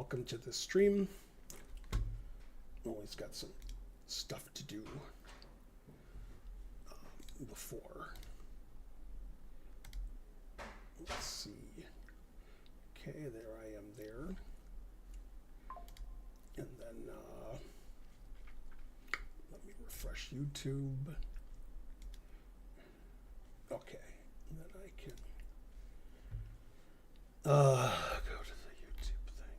welcome to the stream. Always got some stuff to do before. Let's see. Okay, there I am there. And then let me refresh YouTube. Okay, and then I can go to the YouTube thing.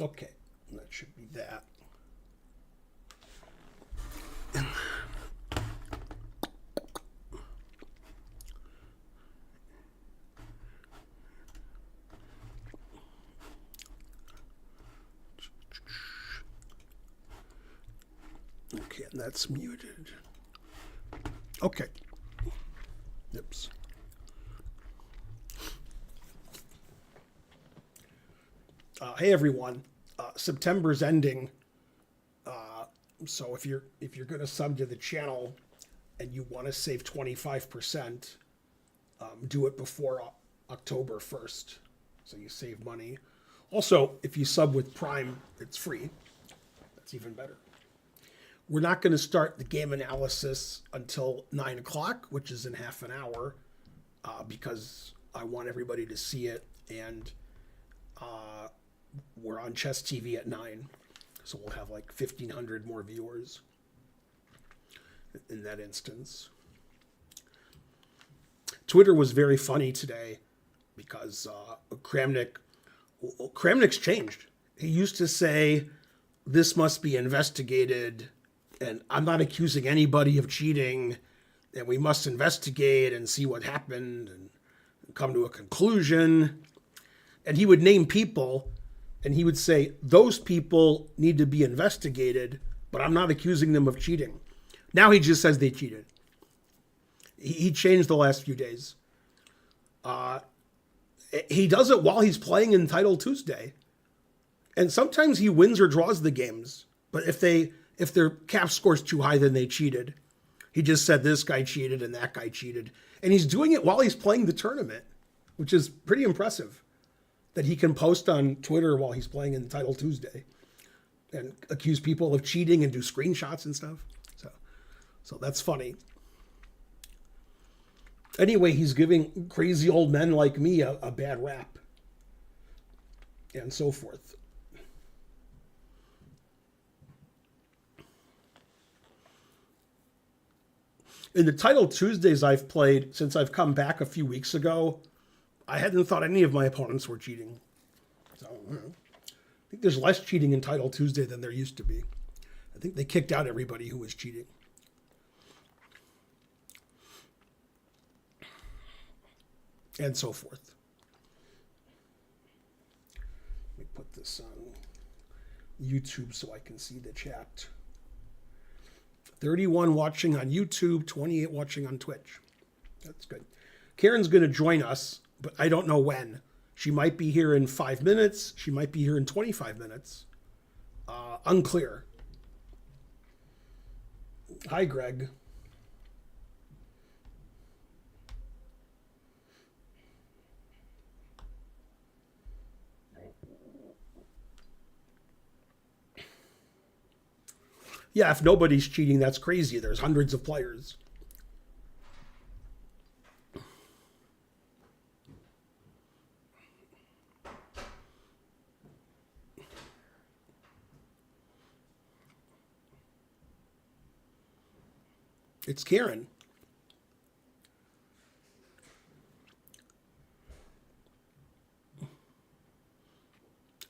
Okay, that should be that. Okay, and that's muted. Okay. Oops. Hey everyone, September's ending, so if you're going to sub to the channel and you want to save 25%, do it before October 1st, so you save money. Also, if you sub with Prime, it's free. That's even better. We're not going to start the game analysis until 9 o'clock, which is in half an hour, because I want everybody to see it, and we're on Chess TV at 9, so we'll have like 1,500 more viewers in that instance. Twitter was very funny today because Kramnik's changed. He used to say, this must be investigated, and I'm not accusing anybody of cheating, and we must investigate and see what happened and come to a conclusion. And he would name people, and he would say, those people need to be investigated, but I'm not accusing them of cheating. Now he just says they cheated. He changed the last few days. He does it while he's playing in Title Tuesday. And sometimes he wins or draws the games. But if their cap score's too high, then they cheated. He just said this guy cheated and that guy cheated. And he's doing it while he's playing the tournament, which is pretty impressive. That he can post on Twitter while he's playing in Title Tuesday and accuse people of cheating and do screenshots and stuff. So that's funny. Anyway, he's giving crazy old men like me a bad rap and so forth. In the Title Tuesdays I've played since I've come back a few weeks ago, I hadn't thought any of my opponents were cheating. So I think there's less cheating in Title Tuesday than there used to be. I think they kicked out everybody who was cheating. And so forth. Let me put this on YouTube so I can see the chat. 31 watching on YouTube, 28 watching on Twitch. That's good. Karen's going to join us, but I don't know when. She might be here in 5 minutes. She might be here in 25 minutes. Unclear. Hi, Greg. Yeah, if nobody's cheating, that's crazy. There's hundreds of players. It's Karen.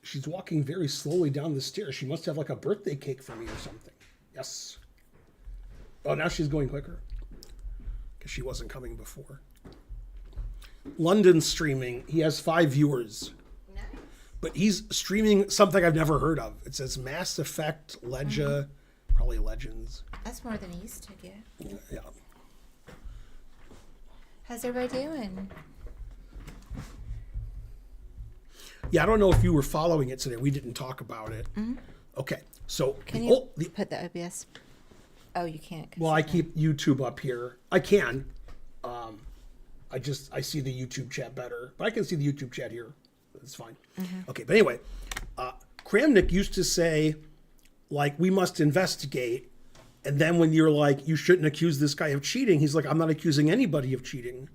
She's walking very slowly down the stairs. She must have like a birthday cake for me or something. Yes. Oh, now she's going quicker. Because she wasn't coming before. London's streaming. He has 5 viewers. Nice. But he's streaming something I've never heard of. It says Mass Effect, Ledger, probably Legends. That's more than he used to get. Yeah. How's everybody doing? Yeah, I don't know if you were following it today. We didn't talk about it. Mm-hmm. Okay, so can you put the OBS? Oh, you can't. Well, I keep YouTube up here. I can. I see the YouTube chat better, but I can see the YouTube chat here. It's fine. Okay, but anyway, Kramnik used to say, like, we must investigate. And then when you're like, you shouldn't accuse this guy of cheating, he's like, I'm not accusing anybody of cheating.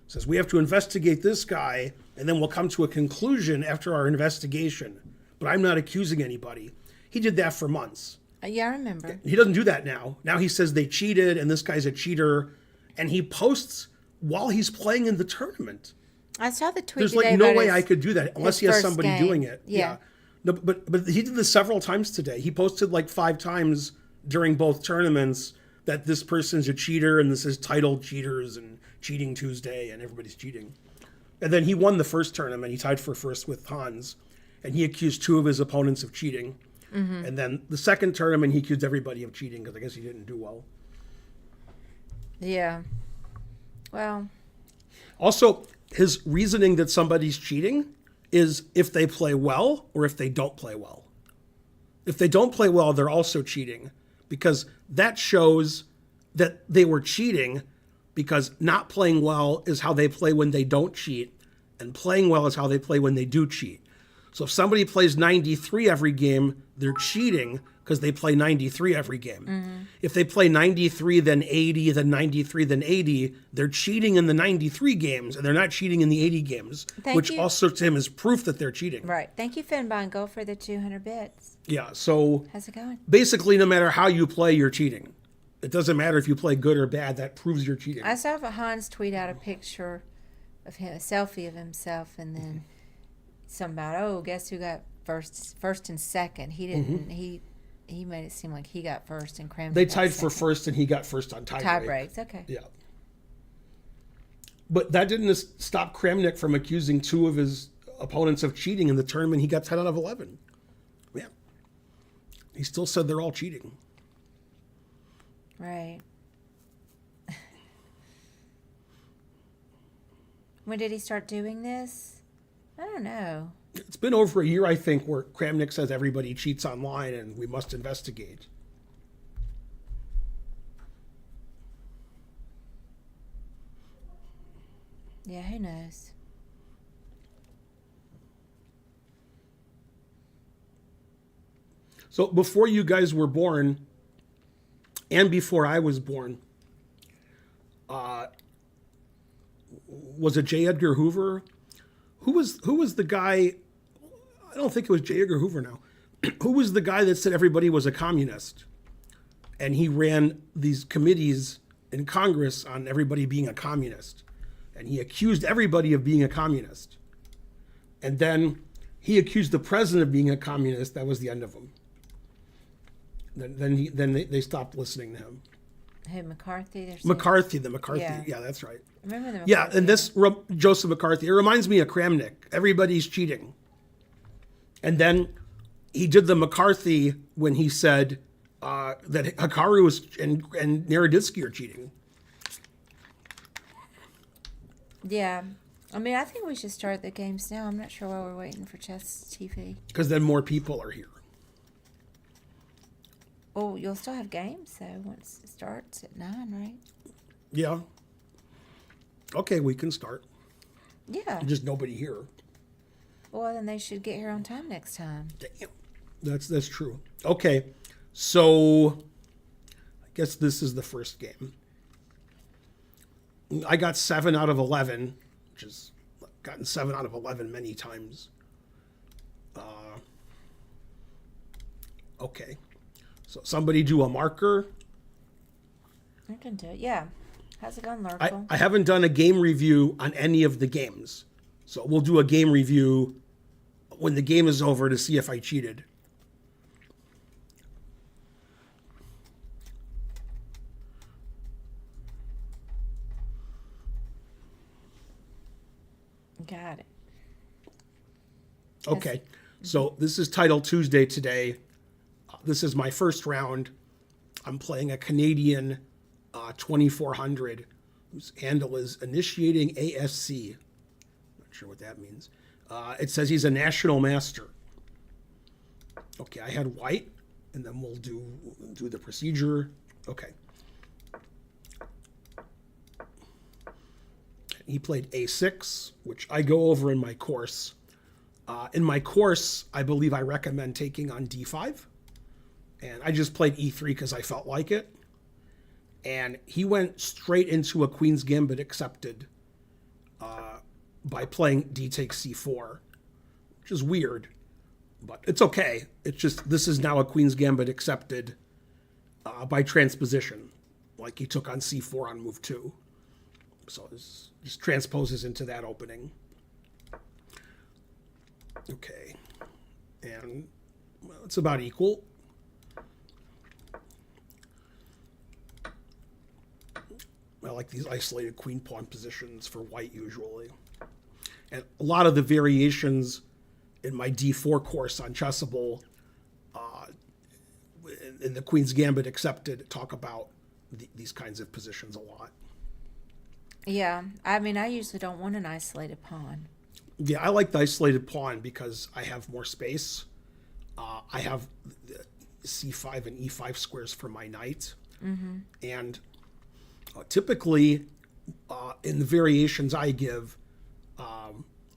Says we have to investigate this guy, and then we'll come to a conclusion after our investigation. But I'm not accusing anybody. He did that for months. Yeah, I remember. He doesn't do that now. Now he says they cheated, and this guy's a cheater, and he posts while he's playing in the tournament. I saw the tweet There's today like no about way his- I could do that unless he has first somebody game. doing it. Yeah. No, but he did this several times today. He posted like 5 times during both tournaments that this person's a cheater and this is titled cheaters and cheating Tuesday and everybody's cheating. And then he won the first tournament. He tied for first with Hans, and he accused 2 of his opponents of cheating. And then the second tournament, he accused everybody of cheating because I guess he didn't do well. Yeah. Well, Also, his reasoning that somebody's cheating is if they play well or if they don't play well. If they don't play well, they're also cheating because that shows that they were cheating because not playing well is how they play when they don't cheat, and playing well is how they play when they do cheat. So if somebody plays 93 every game, they're cheating because they play 93 every game. If they play 93, then 80, then 93, then 80, they're cheating in the 93 games and they're not cheating in the 80 games, Thank which you. also to him is proof that they're cheating. right. Thank you, Finbon Go, for the 200 bits. Yeah, so How's it going? basically no matter how you play, you're cheating. It doesn't matter if you play good or bad, that proves you're cheating. I saw Hans tweet out a picture of him, a selfie of himself, and then something about, oh, guess who got first and second? He didn't. He made it seem like he got first and Kramnik They got tied for second. first and he got first on tie Tie break. breaks. Okay. Yeah. But that didn't stop Kramnik from accusing 2 of his opponents of cheating in the tournament. He got 10 out of 11. Yeah. He still said they're all cheating. Right. When did he start doing this? I don't know. It's been over a year, I think, where Kramnik says everybody cheats online and we must investigate. Yeah, who knows? So before you guys were born, and before I was born, was it J. Edgar Hoover? Who was the guy? I don't think it was J. Edgar Hoover now. Who was the guy that said everybody was a communist? And he ran these committees in Congress on everybody being a communist. And he accused everybody of being a communist. And then he accused the president of being a communist. That was the end of him. Then they stopped listening to him. Who, McCarthy? There's The McCarthy. Yeah. Yeah, that's right. Remember the Yeah, McCarthy? and this Joseph McCarthy, it reminds me of Kramnik. Everybody's cheating. And then he did the McCarthy when he said that Hikaru was and Naroditsky are cheating. Yeah. I mean, I think we should start the games now. I'm not sure why we're waiting for Chess TV. Because then more people are here. Oh, you'll still have games, though, once it starts at 9, right? Yeah. Okay, we can start. Yeah. Just nobody here. Well, then they should get here on time next time. Damn. That's true. Okay, so I guess this is the first game. I got 7 out of 11, which is gotten 7 out of 11 many times. Okay, so somebody do a marker. I can do it. Yeah. How's it going, I Lurkle? haven't done a game review on any of the games, so we'll do a game review when the game is over to see if I cheated. Got it. Okay, so this is Title Tuesday today. This is my first round. I'm playing a Canadian 2400 whose handle is initiating ASC. Not sure what that means. It says he's a national master. Okay, I had white, and then we'll do the procedure. Okay. he played a6, which I go over in my course. In my course, I believe I recommend taking on d5. And I just played e3 because I felt like it. And he went straight into a Queen's Gambit accepted by playing d takes c4, which is weird, but it's okay. It's just, this is now a Queen's Gambit accepted by transposition. Like he took on c4 on move 2. So this just transposes into that opening. Okay. And well, it's about equal. I like these isolated queen pawn positions for white usually. And a lot of the variations in my d4 course on Chessable, in the Queen's Gambit accepted, talk about these kinds of positions a lot. Yeah, I mean, I usually don't want an isolated pawn. Yeah, I like the isolated pawn because I have more space. I have the c5 and e5 squares for my knight. Mm-hmm. And typically, in the variations I give,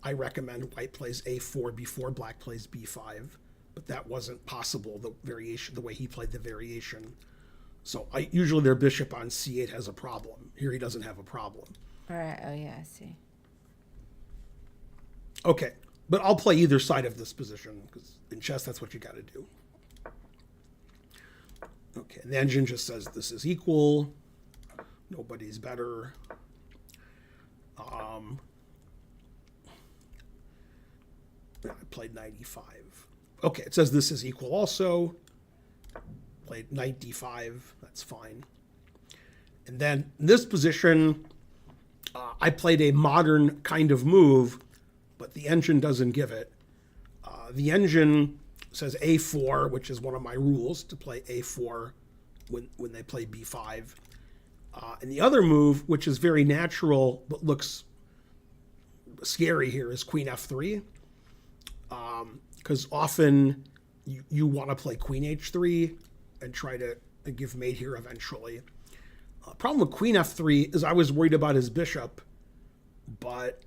I recommend white plays a4 before black plays b5, but that wasn't possible, the way he played the variation. So usually their bishop on c8 has a problem. Here he doesn't have a problem. All right. Oh, yeah, I see. Okay, but I'll play either side of this position because in chess that's what you got to do. Okay, and the engine just says this is equal. Nobody's better. I played knight e5. Okay, it says this is equal also. Played knight d5. That's fine. And then in this position, I played a modern kind of move, but the engine doesn't give it. The engine says a4, which is one of my rules to play a4 when they play b5. And the other move, which is very natural but looks scary here, is queen f3. Because often you want to play queen h3 and try to give mate here eventually. Problem with queen f3 is I was worried about his bishop, but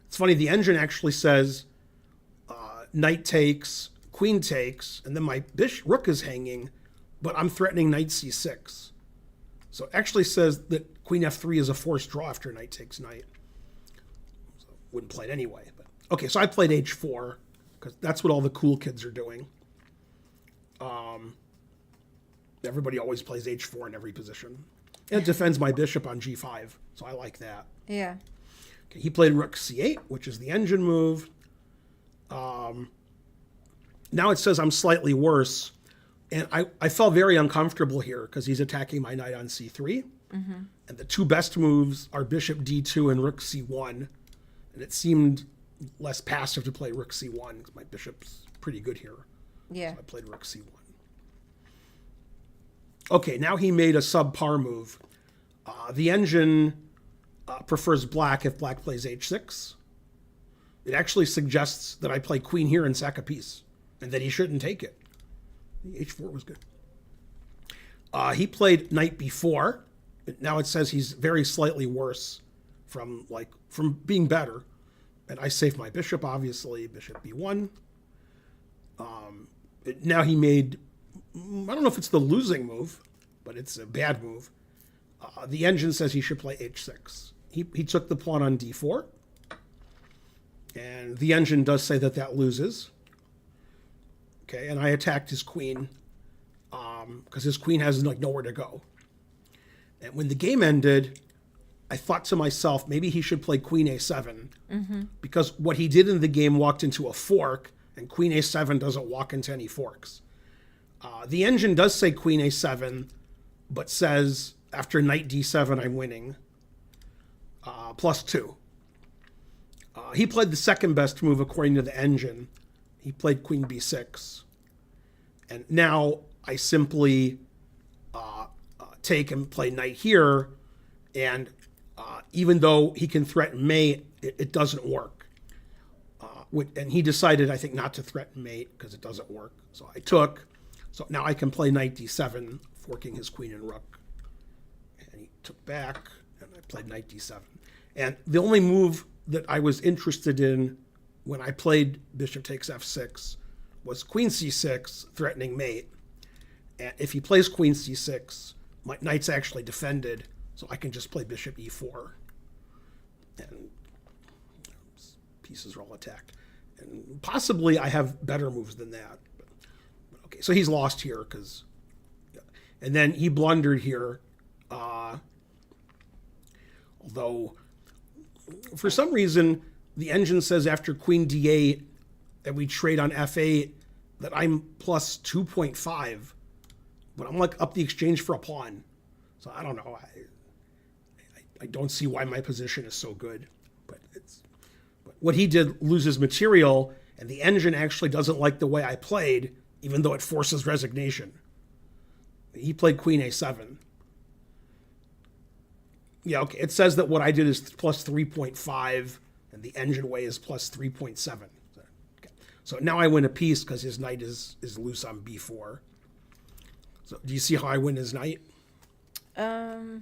it's funny, the engine actually says knight takes, queen takes, and then my rook is hanging, but I'm threatening knight c6. So it actually says that queen f3 is a forced draw after knight takes knight. So wouldn't play it anyway. But okay, so I played h4 because that's what all the cool kids are doing. Everybody always plays h4 in every position. And it defends my bishop on g5, so I like that. Yeah. Okay, he played rook c8, which is the engine move. Now it says I'm slightly worse. And I felt very uncomfortable here because he's attacking my knight on c3. Mm-hmm. And the two best moves are bishop d2 and rook c1. And it seemed less passive to play rook c1 because my bishop's pretty good here. Yeah. So I played rook c1. Okay, now he made a subpar move. The engine prefers black if black plays h6. It actually suggests that I play queen here and sack a piece, and that he shouldn't take it. H4 was good. He played knight b4. Now it says he's very slightly worse from being better. And I saved my bishop, obviously, bishop b1. Now he made, I don't know if it's the losing move, but it's a bad move. The engine says he should play h6. He took the pawn on d4. And the engine does say that loses. Okay, and I attacked his queen because his queen has nowhere to go. And when the game ended, I thought to myself, maybe he should play queen a7 because what he did in the game walked into a fork, and queen a7 doesn't walk into any forks. The engine does say queen a7, but says after knight d7, I'm winning, +2. He played the second best move according to the engine. He played queen b6. And now I simply take and play knight here, and even though he can threaten mate, it doesn't work. And he decided, I think, not to threaten mate because it doesn't work. So I took. So now I can play knight d7, forking his queen and rook. And he took back, and I played knight d7. And the only move that I was interested in when I played bishop takes f6 was queen c6, threatening mate. And if he plays queen c6, my knight's actually defended, so I can just play bishop e4. And pieces are all attacked. And possibly I have better moves than that. But okay, so he's lost here because... And then he blundered here, although for some reason the engine says after queen d8 that we trade on f8 that I'm plus 2.5, but I'm like up the exchange for a pawn. So I don't know. I don't see why my position is so good, but what he did loses material, and the engine actually doesn't like the way I played, even though it forces resignation. He played queen a7. Yeah, okay. It says that what I did is plus 3.5, and the engine way is plus 3.7. Okay. So now I win a piece because his knight is loose on b4. So do you see how I win his knight? Oh,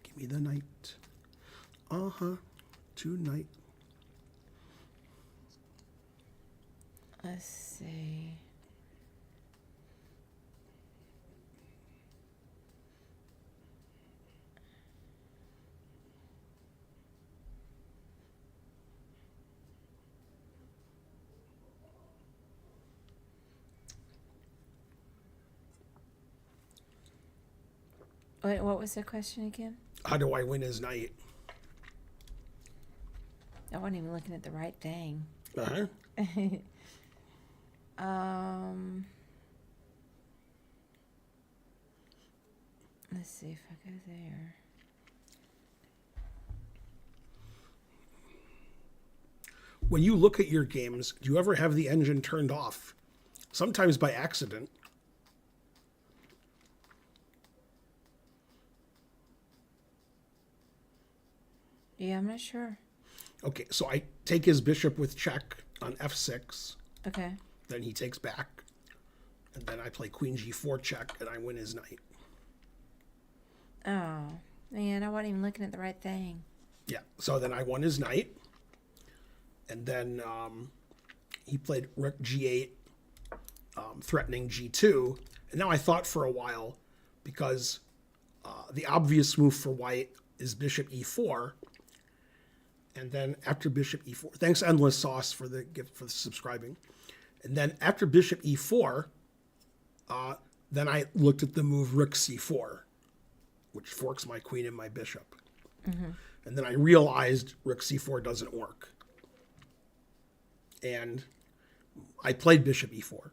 give me the knight. Two knight. Let's see. Wait, what was the question again? How do I win his knight? I wasn't even looking at the right thing. Uh-huh. Let's see if I go there. When you look at your games, do you ever have the engine turned off? Sometimes by accident. Yeah, I'm not sure. Okay, so I take his bishop with check on f6. Okay. Then he takes back. And then I play queen g4 check, and I win his knight. Oh, man, I wasn't even looking at the right thing. Yeah, so then I won his knight. And then he played rook g8, threatening g2. And now I thought for a while, because the obvious move for white is bishop e4. And then after bishop e4, thanks Endless Sauce for the gift for the subscribing. And then after bishop e4, then I looked at the move rook c4, which forks my queen and my bishop. Mm-hmm. And then I realized rook c4 doesn't work. And I played bishop e4,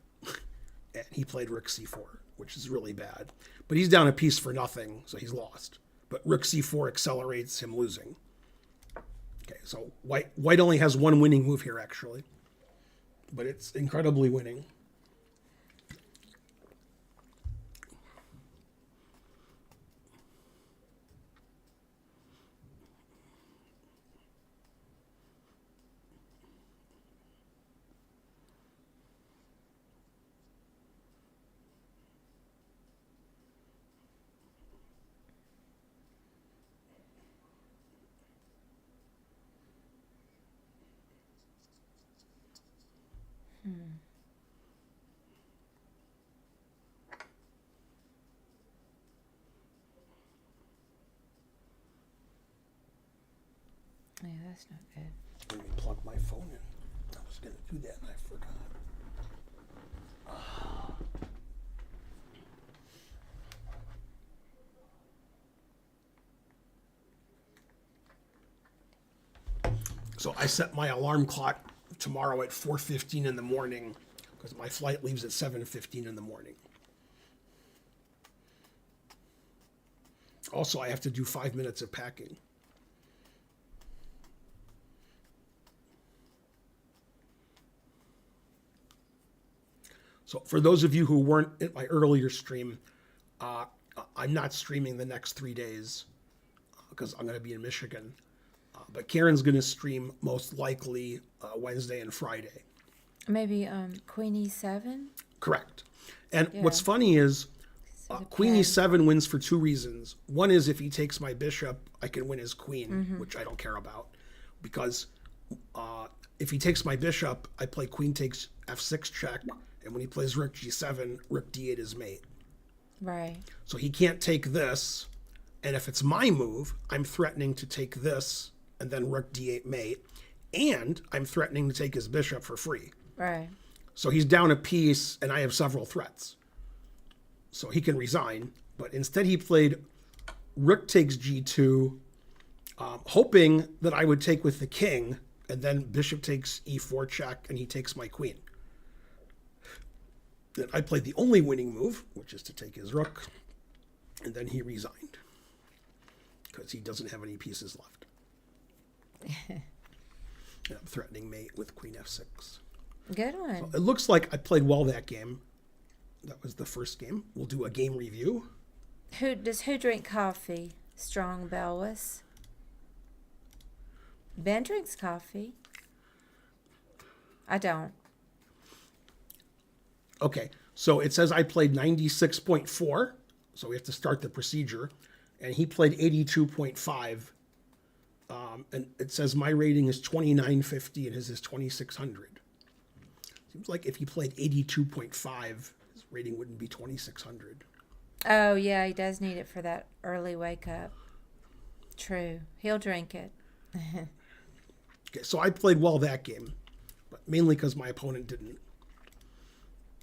and he played rook c4, which is really bad. But he's down a piece for nothing, so he's lost. But rook c4 accelerates him losing. Okay, so white only has one winning move here, actually. But it's incredibly winning. Yeah, that's not good. Let me plug my phone in. I was going to do that and I forgot. So I set my alarm clock tomorrow at 4:15 in the morning because my flight leaves at 7:15 in the morning. Also, I have to do 5 minutes of packing. So for those of you who weren't at my earlier stream, I'm not streaming the next 3 days because I'm going to be in Michigan. But Karen's going to stream most likely Wednesday and Friday. Maybe Queen E7? Correct. And Yeah. what's funny is Queen e7 wins for two reasons. One is if he takes my bishop, I can win his queen, which I don't care about. Because if he takes my bishop, I play queen takes f6 check. And when he plays rook g7, rook d8 is mate. Right. So he can't take this. And if it's my move, I'm threatening to take this and then rook d8 mate. And I'm threatening to take his bishop for free. Right. So he's down a piece and I have several threats. So he can resign. But instead he played rook takes g2, hoping that I would take with the king, and then bishop takes e4 check, and he takes my queen. Then I played the only winning move, which is to take his rook, and then he resigned because he doesn't have any pieces left. And I'm threatening mate with queen f6. Good one. So it looks like I played well that game. That was the first game. We'll do a game review. Who drink coffee? Strong Belwis. Ben drinks coffee. I don't. Okay, so it says I played 96.4, so we have to start the procedure, and he played 82.5, and it says my rating is 2950 and his is 2600. Seems like if he played 82.5, his rating wouldn't be 2600. Oh, yeah, he does need it for that early wake up. True. He'll drink it. Okay, so I played well that game, but mainly because my opponent didn't.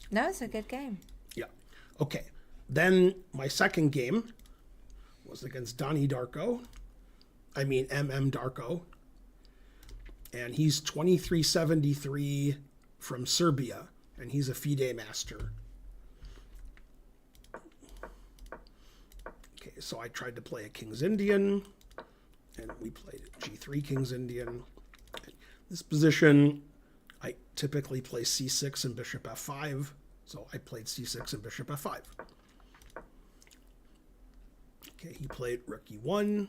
No, it's a good game. Yeah. Okay. Then my second game was against Donnie Darko. I mean, MM Darko. And he's 2373 from Serbia, and he's a FIDE master. Okay, so I tried to play a King's Indian, and we played G3 King's Indian. This position, I typically play C6 and bishop F5, so I played C6 and bishop F5. Okay, he played rook E1,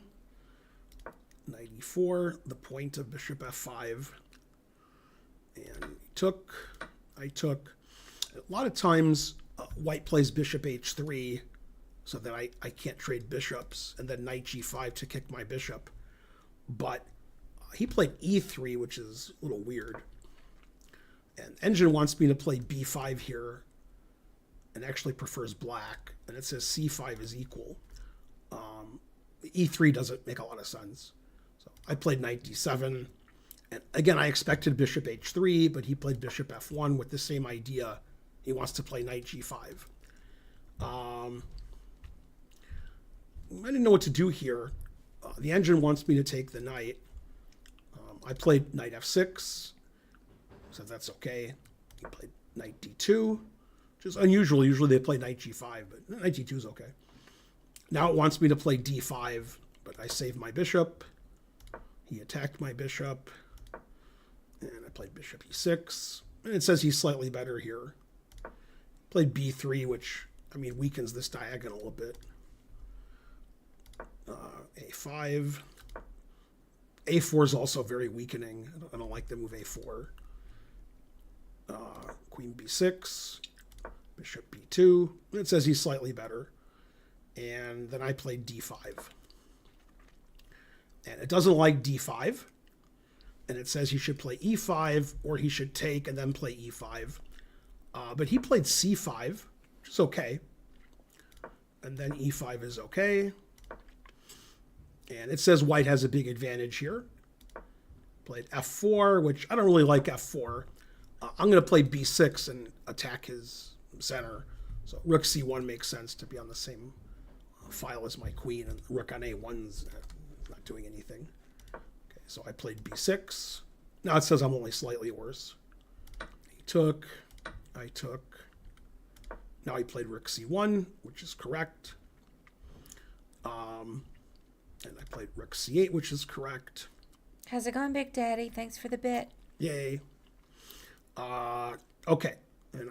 knight E4, the point of bishop F5, and he took, I took. A lot of times, white plays bishop H3, so that I can't trade bishops, and then knight G5 to kick my bishop. But he played E3, which is a little weird. And Engine wants me to play B5 here, and actually prefers black, and it says C5 is equal. E3 doesn't make a lot of sense. So I played knight D7, and again, I expected bishop H3, but he played bishop F1 with the same idea. He wants to play knight G5. I didn't know what to do here. The Engine wants me to take the knight. I played knight F6, so that's okay. He played knight D2, which is unusual. Usually they play knight G5, but knight D2 is okay. Now it wants me to play D5, but I saved my bishop. He attacked my bishop, and I played bishop E6. And it says he's slightly better here. Played B3, which, I mean, weakens this diagonal a bit. A5. A4 is also very weakening. I don't like the move A4. Queen B6, bishop B2. It says he's slightly better. And then I played D5. And it doesn't like D5. And it says he should play E5, or he should take and then play E5. But he played C5, which is okay. And then E5 is okay. And it says white has a big advantage here. Played F4, which I don't really like F4. I'm going to play B6 and attack his center. So rook C1 makes sense to be on the same file as my queen, and rook on A1's not doing anything. Okay, so I played B6. Now it says I'm only slightly worse. He took, I took. Now he played rook C1, which is correct. And I played rook C8, which is correct. How's it going, Big Daddy? Thanks for the bit. Yay. Okay. And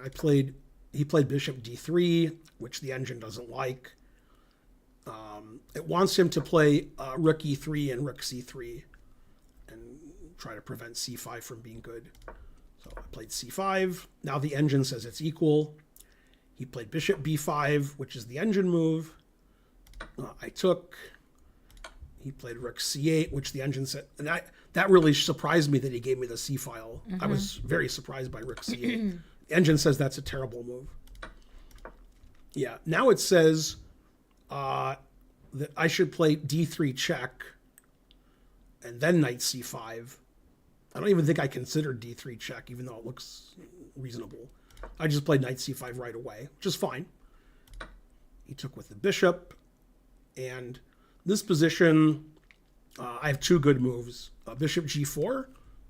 he played bishop D3, which the Engine doesn't like. It wants him to play rook E3 and rook C3 and try to prevent C5 from being good. So I played C5. Now the Engine says it's equal. He played bishop b5, which is the engine move. I took. He played rook c8, which the engine said, and that really surprised me that he gave me the c file. I was very surprised by rook c8. The engine says that's a terrible move. Yeah, now it says that I should play d3 check and then knight c5. I don't even think I considered d3 check, even though it looks reasonable. I just played knight c5 right away, which is fine. He took with the bishop, and this position, I have two good moves. Bishop g4,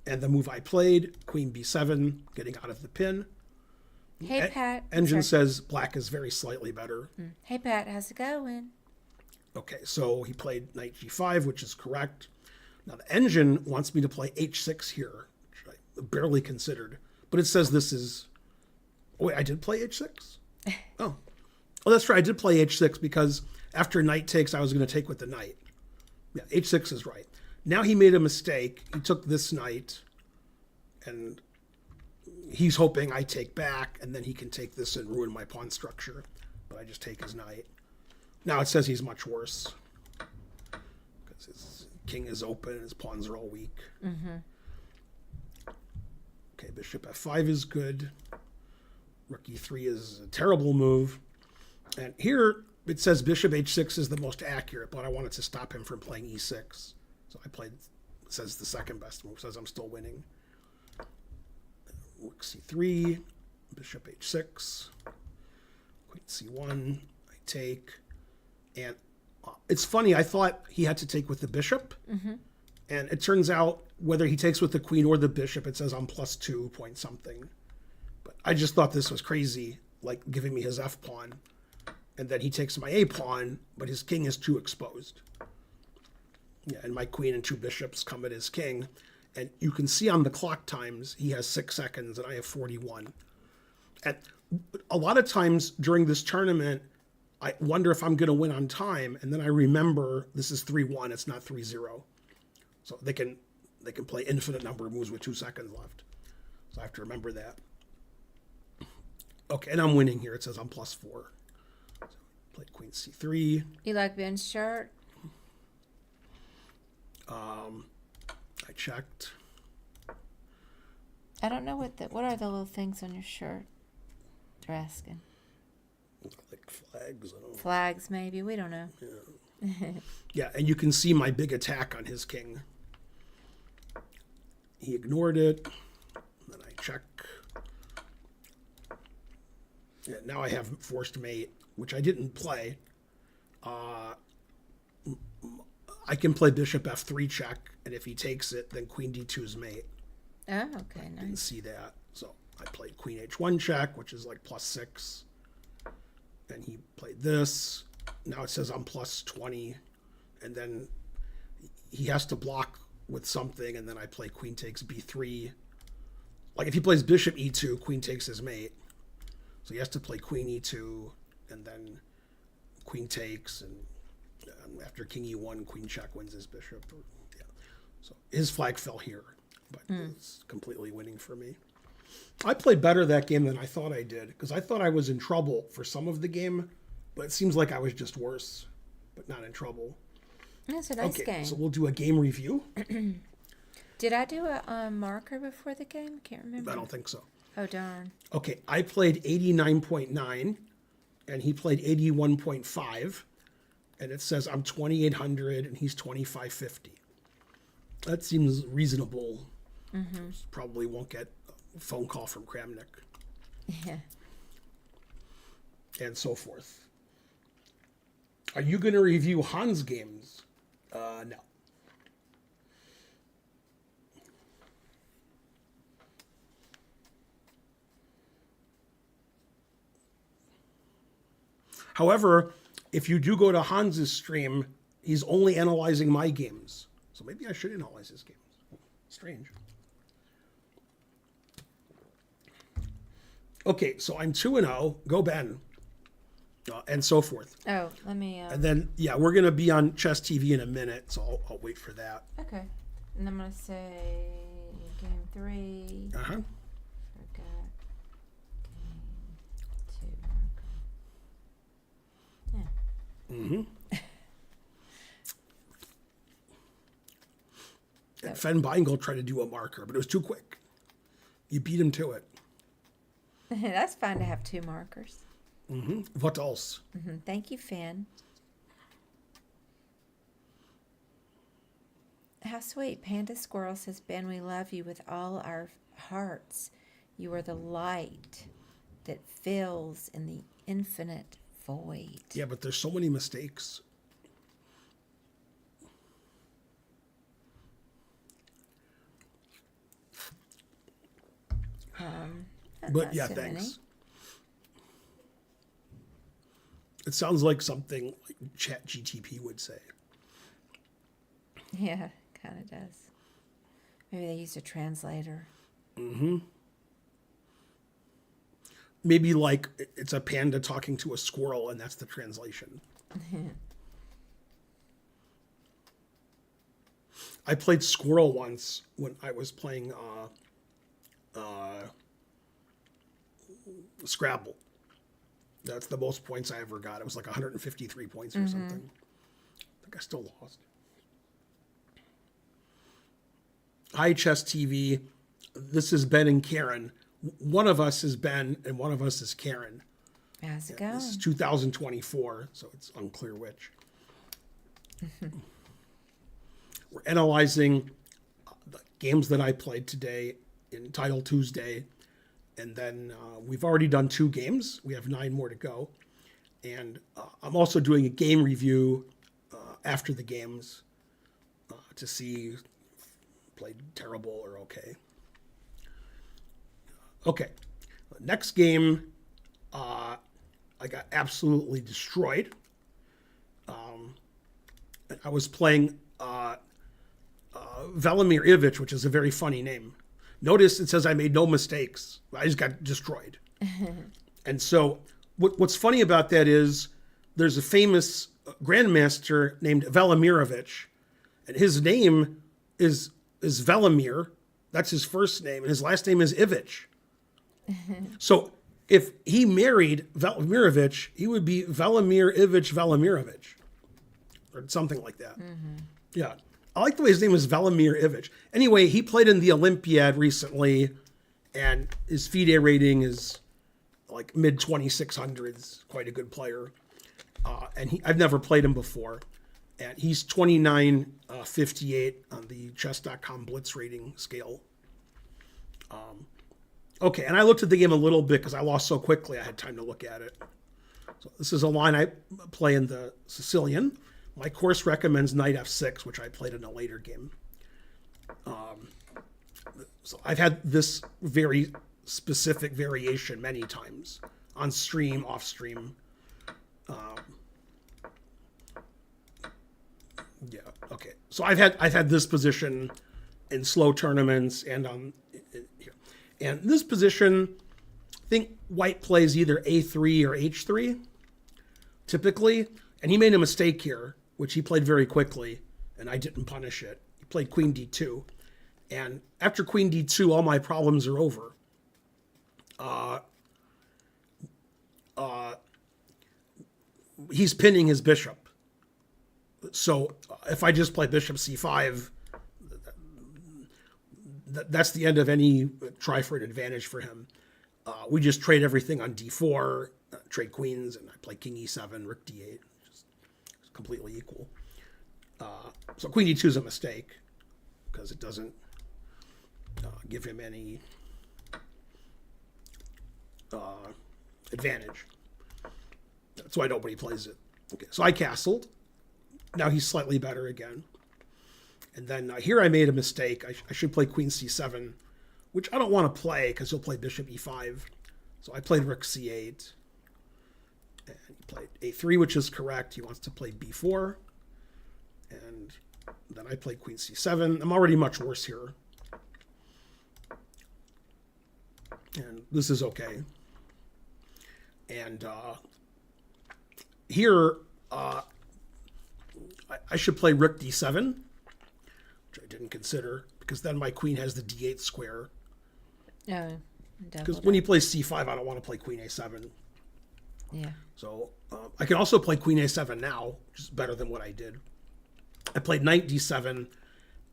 and the move I played, queen b7, getting out of the pin. Hey, Pat. Engine says black is very slightly better. Hey, Pat, how's it going? Okay, so he played knight g5, which is correct. Now the engine wants me to play h6 here, which I barely considered. But it says this is... Oh, wait, I did play h6? Oh, that's right. I did play h6 because after knight takes, I was going to take with the knight. Yeah, h6 is right. Now he made a mistake. He took this knight, and he's hoping I take back, and then he can take this and ruin my pawn structure. But I just take his knight. Now it says he's much worse because his king is open, his pawns are all weak. Okay, bishop f5 is good. Rook e3 is a terrible move. And here it says bishop h6 is the most accurate, but I wanted to stop him from playing e6. So I played, it says the second best move, says I'm still winning. Rook c3, bishop h6, queen c1, I take. And it's funny, I thought he had to take with the bishop. And it turns out whether he takes with the queen or the bishop, it says I'm +2 point something. But I just thought this was crazy, like giving me his f pawn. And then he takes my a pawn, but his king is too exposed. Yeah, and my queen and two bishops come at his king. And you can see on the clock times, he has 6 seconds and I have 41. And a lot of times during this tournament, I wonder if I'm going to win on time. And then I remember this is 3-1, it's not 3-0. So they can play infinite number of moves with 2 seconds left. So I have to remember that. Okay, and I'm winning here. It says I'm +4. So played queen c3. You like Ben's shirt? I checked. I don't know what are the little things on your shirt? They're asking. Like flags. I don't know. Flags, maybe. We don't know. Yeah, and you can see my big attack on his king. He ignored it. Then I check. Yeah, now I have forced mate, which I didn't play. I can play bishop f3 check, and if he takes it, then queen d2 is mate. Oh, okay, Didn't nice. see that. So I played queen h1 check, which is like +6. And he played this. Now it says I'm +20. And then he has to block with something, and then I play queen takes b3. Like if he plays bishop e2, queen takes his mate. So he has to play queen e2, and then queen takes, and after king e1, queen check wins his bishop. Yeah. So his flag fell here, but it's completely winning for me. I played better that game than I thought I did, because I thought I was in trouble for some of the game, but it seems like I was just worse, but not in trouble. That's a nice Okay, game. so we'll do a game review. Did I do a marker before the game? Can't remember. I don't think so. Oh, darn. Okay, I played 89.9, and he played 81.5, and it says I'm 2,800, and he's 2,550. That seems reasonable. Probably won't get a phone call from Kramnik, Yeah. and so forth. Are you going to review Hans games? No. However, if you do go to Hans's stream, he's only analyzing my games. So maybe I should analyze his games. Strange. Okay, so I'm 2-0. Go Ben. And so forth. Oh, let me. And then, yeah, we're going to be on Chess TV in a minute, so I'll wait for that. Okay. And I'm going to say game 3. Uh-huh. Forgot. Game 2. And Fen Beingold tried to do a marker, but it was too quick. You beat him to it. That's fine to have 2 markers. What else? Thank you, Finn. How sweet. Panda Squirrel says, Ben, we love you with all our hearts. You are the light that fills in the infinite void. Yeah, but there's so many mistakes. But Not yeah, so thanks. many. It sounds like something like Chat GTP would say. Yeah, kind of does. Maybe they use a translator. Maybe like it's a panda talking to a squirrel, and that's the translation. I played Squirrel once when I was playing Scrabble. That's the most points I ever got. It was like 153 points or something. I think I still lost. Hi, Chess TV. This is Ben and Karen. One of us is Ben and one of us is Karen. How's it going? This is 2024, so it's unclear which. We're analyzing the games that I played today in Title Tuesday. And then we've already done 2 games. We have 9 more to go. And I'm also doing a game review after the games to see if played terrible or okay. Okay. Next game, I got absolutely destroyed. I was playing Velimir Ivic, which is a very funny name. Notice it says I made no mistakes. I just got destroyed. And so what's funny about that is there's a famous grandmaster named Velimirovich, and his name is Velimir. That's his first name, and his last name is Ivic. So if he married Velimirovich, he would be Velimir Ivic Velimirovich, or something like that. Yeah. I like the way his name is Velimir Ivic. Anyway, he played in the Olympiad recently, and his FIDE rating is like mid 2600s. Quite a good player. And I've never played him before. And he's 2958 on the chess.com Blitz rating scale. Okay, and I looked at the game a little bit because I lost so quickly I had time to look at it. So this is a line I play in the Sicilian. My course recommends knight f6, which I played in a later game. So I've had this very specific variation many times on stream, off stream. Yeah, okay. So I've had this position in slow tournaments and on here. And this position, I think white plays either a3 or h3, typically. And he made a mistake here, which he played very quickly, and I didn't punish it. He played queen d2. And after queen d2, all my problems are over. He's pinning his bishop. So if I just play bishop c5, that's the end of any try for an advantage for him. We just trade everything on d4, trade queens, and I play king e7, rook d8. Just completely equal. So queen d2 is a mistake because it doesn't give him any advantage. That's why nobody plays it. Okay, so I castled. Now he's slightly better again. And then here I made a mistake. I should play queen c7, which I don't want to play because he'll play bishop e5. So I played rook c8. And he played a3, which is correct. He wants to play b4. And then I played queen c7. I'm already much worse here. And this is okay. And here, I should play rook d7, which I didn't consider, because then my queen has the d8 square. No, Because when he plays c5, I don't want to play queen a7. Yeah. So I can also play queen a7 now, which is better than what I did. I played knight d7,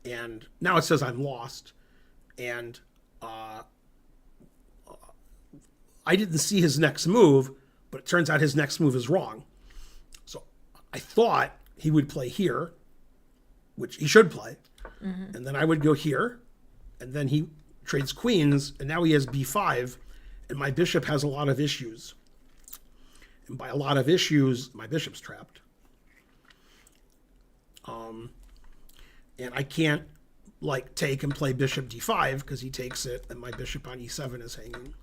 and now it says I'm lost. And I didn't see his next move, but it turns out his next move is wrong. So I thought he would play here, which he should play. And then I would go here, and then he trades queens, and now he has b5, and my bishop has a lot of issues. And by a lot of issues, my bishop's trapped. And I can't like take and play bishop d5 because he takes it, and my bishop on e7 is hanging.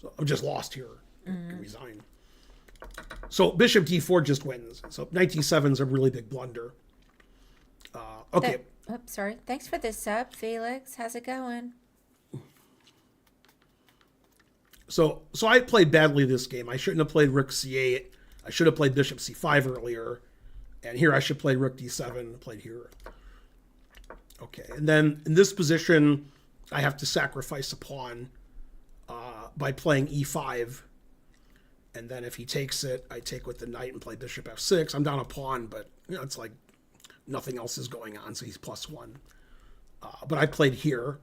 So I'm just lost here. I can resign. So bishop d4 just wins. So knight d7 is a really big blunder. Okay. Sorry. Thanks for this sub, Felix. How's it going? So I played badly this game. I shouldn't have played rook c8. I should have played bishop c5 earlier. And here I should play rook d7. I played here. Okay. And then in this position, I have to sacrifice a pawn by playing e5. And then if he takes it, I take with the knight and play bishop f6. I'm down a pawn, but it's like nothing else is going on, so he's +1. But I played here.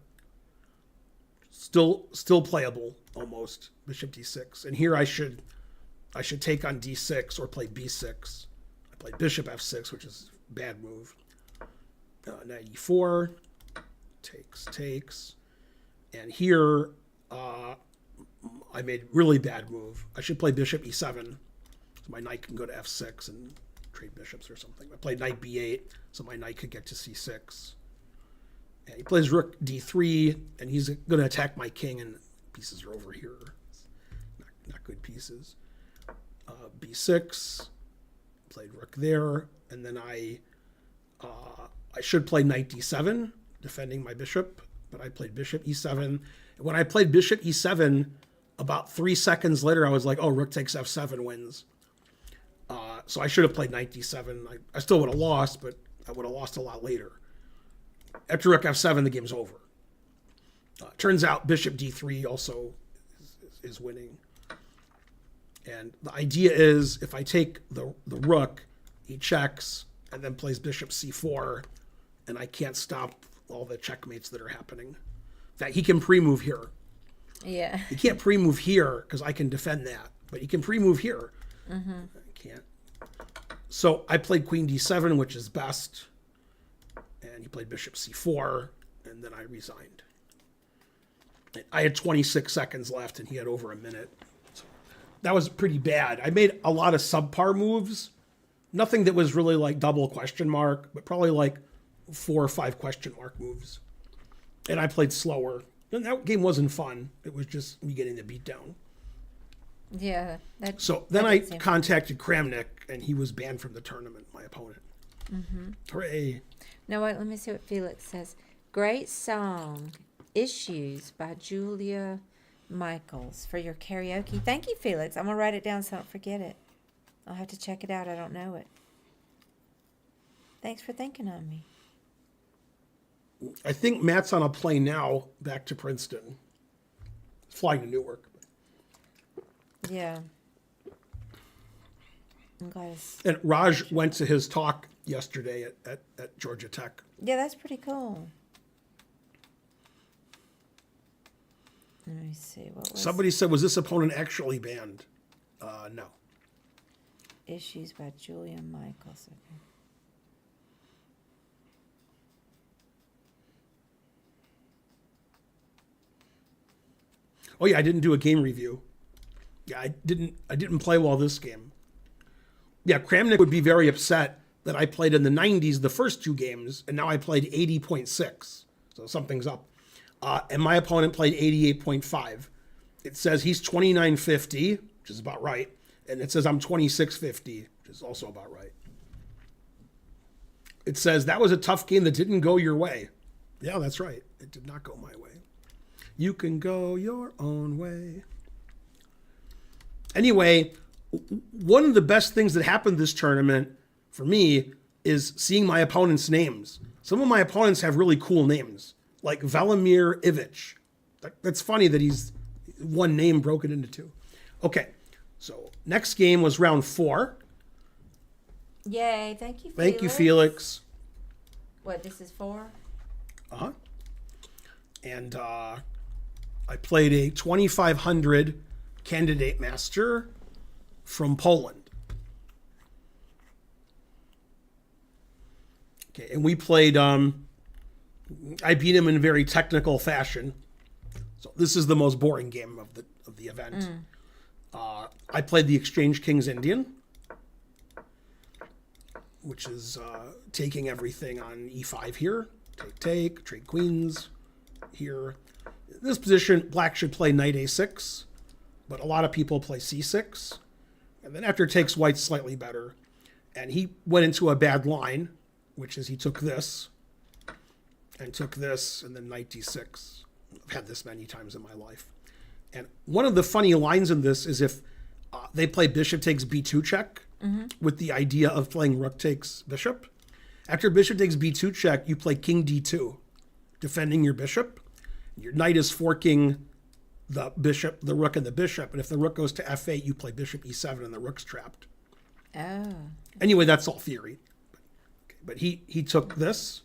Still playable, almost. Bishop d6. And here I should take on d6 or play b6. I played bishop f6, which is a bad move. Knight e4. Takes. And here I made really bad move. I should play bishop e7. So my knight can go to f6 and trade bishops or something. I played knight b8, so my knight could get to c6. And he plays rook d3, and he's going to attack my king, and pieces are over here. Not good pieces. b6, played rook there, and then I should play knight d7, defending my bishop, but I played bishop e7. And when I played bishop e7, about 3 seconds later, I was like, oh, rook takes f7 wins. So I should have played knight d7. I still would have lost, but I would have lost a lot later. After rook f7, the game's over. Turns out bishop d3 also is winning. And the idea is if I take the rook, he checks and then plays bishop c4, and I can't stop all the checkmates that are happening. In fact, he can pre-move here. Yeah. He can't pre-move here because I can defend that, but he can pre-move here. I can't. So I played queen d7, which is best, and he played bishop c4, and then I resigned. I had 26 seconds left, and he had over a minute. So that was pretty bad. I made a lot of subpar moves. Nothing that was really like double question mark, but probably like 4 or 5 question mark moves. And I played slower. And that game wasn't fun. It was just me getting the beat down. Yeah. So then I contacted Kramnik, and he was banned from the tournament, my opponent. Hooray. No, wait, let me see what Felix says. Great song, Issues by Julia Michaels for your karaoke. Thank you, Felix. I'm going to write it down so I don't forget it. I'll have to check it out. I don't know it. Thanks for thinking of me. I think Matt's on a plane now back to Princeton. He's flying to Newark. Yeah. I'm glad And Raj went to his talk yesterday at Georgia Tech. Yeah, that's pretty cool. Let me see. What was Somebody said, was this opponent actually banned? No. Issues by Julia Michaels. Okay. Oh yeah, I didn't do a game review. Yeah, I didn't play well this game. Yeah, Kramnik would be very upset that I played in the 90s the first 2 games, and now I played 80.6. So something's up. And my opponent played 88.5. It says he's 2950, which is about right. And it says I'm 2650, which is also about right. It says that was a tough game that didn't go your way. Yeah, that's right. It did not go my way. You can go your own way. Anyway, one of the best things that happened this tournament for me is seeing my opponents' names. Some of my opponents have really cool names, like Velimir Ivic. That's funny that he's one name broken into 2. Okay, so next game was round 4. Yay! Thank you. Thank you, Felix. What? This is 4. Uh-huh. And I played a 2500 Candidate Master from Poland. Okay, and we played, I beat him in very technical fashion. So this is the most boring game of the event. I played the Exchange King's Indian, which is taking everything on e5 here. Take, trade queens here. In this position, black should play knight a6, but a lot of people play c6. And then after takes, white's slightly better. And he went into a bad line, which is he took this, and took this, and then knight d6. I've had this many times in my life. And one of the funny lines in this is if they play bishop takes b2 check, with the idea of playing rook takes bishop. After bishop takes b2 check, you play king d2, defending your bishop. Your knight is forking the bishop, the rook, and the bishop. And if the rook goes to f8, you play bishop e7, and the rook's trapped. Oh. Anyway, that's all theory. But he took this,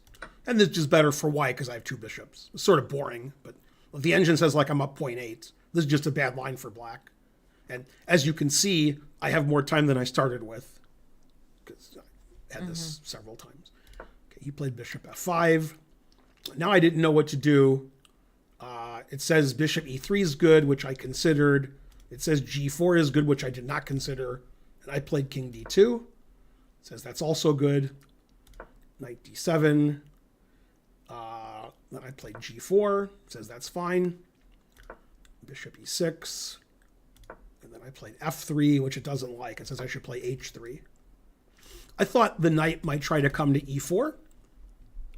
and this is just better for white because I have 2 bishops. It's sort of boring, but the engine says like I'm up 0.8. This is just a bad line for black. And as you can see, I have more time than I started with because I had this several times. Okay, he played bishop f5. Now I didn't know what to do. It says bishop e3 is good, which I considered. It says g4 is good, which I did not consider. And I played king d2. It says that's also good. Knight d7. Then I played g4. It says that's fine. Bishop e6. And then I played f3, which it doesn't like. It says I should play h3. I thought the knight might try to come to e4.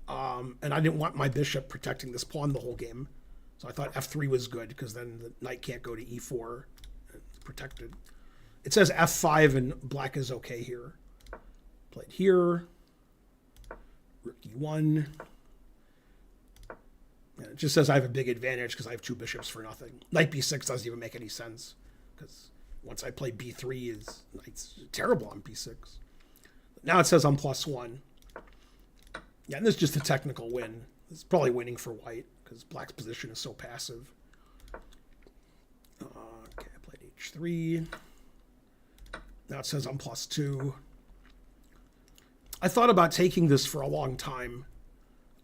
And I didn't want my bishop protecting this pawn the whole game. So I thought f3 was good because then the knight can't go to e4. It's protected. It says f5 and black is okay here. Played here. Rook e1. And it just says I have a big advantage because I have 2 bishops for nothing. Knight b6 doesn't even make any sense because once I play b3, knight's terrible on b6. Now it says I'm +1. Yeah, and this is just a technical win. It's probably winning for white because black's position is so passive. Okay, I played h3. Now it says I'm +2. I thought about taking this for a long time,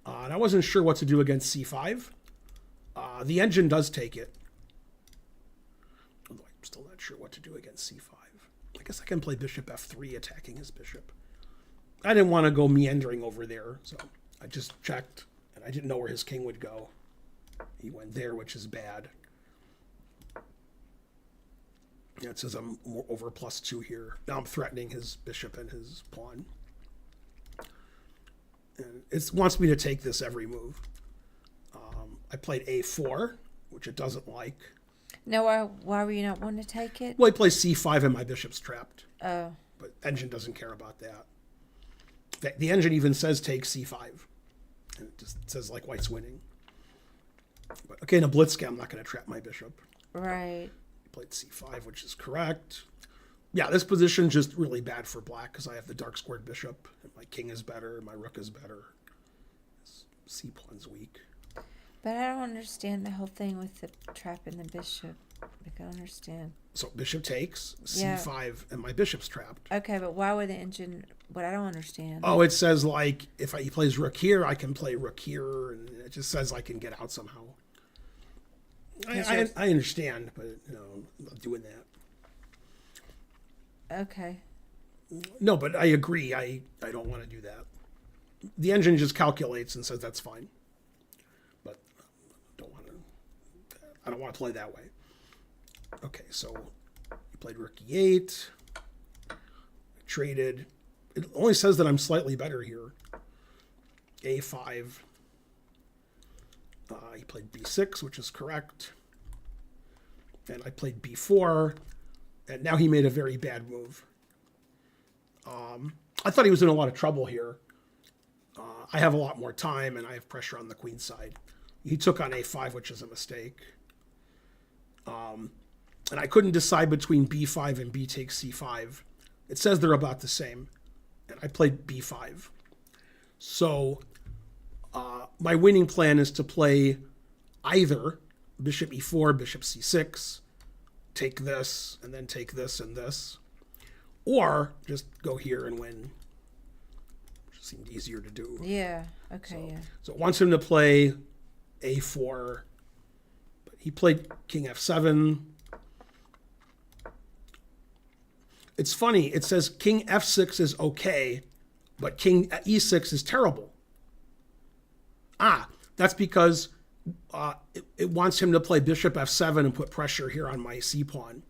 and I wasn't sure what to do against c5. The engine does take it, although I'm still not sure what to do against c5. I guess I can play bishop f3, attacking his bishop. I didn't want to go meandering over there, so I just checked, and I didn't know where his king would go. He went there, which is bad. Yeah, it says I'm over +2 here. Now I'm threatening his bishop and his pawn. And it wants me to take this every move. I played a4, which it doesn't like. No, why were you not wanting to take it? Well, he plays c5 and my bishop's trapped. Oh. But engine doesn't care about that. The engine even says take c5. And it just says like white's winning. But okay, in a blitzkrieg, I'm not going to trap my bishop. Right. He played c5, which is correct. Yeah, this position's just really bad for black because I have the dark squared bishop. And my king is better, my rook is better. This c pawn's weak. But I don't understand the whole thing with the trapping the bishop. Like, I don't understand. So bishop takes, Yeah. c5, and my bishop's trapped. Okay, but why would the engine... What I don't understand. Oh, it says like if he plays rook here, I can play rook here, and it just says I can get out somehow. I understand, but I'm not doing that. Okay. No, but I agree. I don't want to do that. The engine just calculates and says that's fine, but I don't want to play that way. Okay, so you played rook e8. Traded. It only says that I'm slightly better here. a5. He played b6, which is correct. And I played b4. And now he made a very bad move. I thought he was in a lot of trouble here. I have a lot more time, and I have pressure on the queen side. He took on a5, which is a mistake. And I couldn't decide between b5 and b takes c5. It says they're about the same. And I played b5. So my winning plan is to play either bishop e4, bishop c6, take this, and then take this and this. Or just go here and win. Which seemed easier to do. Yeah. Okay. So it wants him to play a4. But he played king f7. It's funny. It says king f6 is okay, but king e6 is terrible. That's because it wants him to play bishop f7 and put pressure here on my c pawn.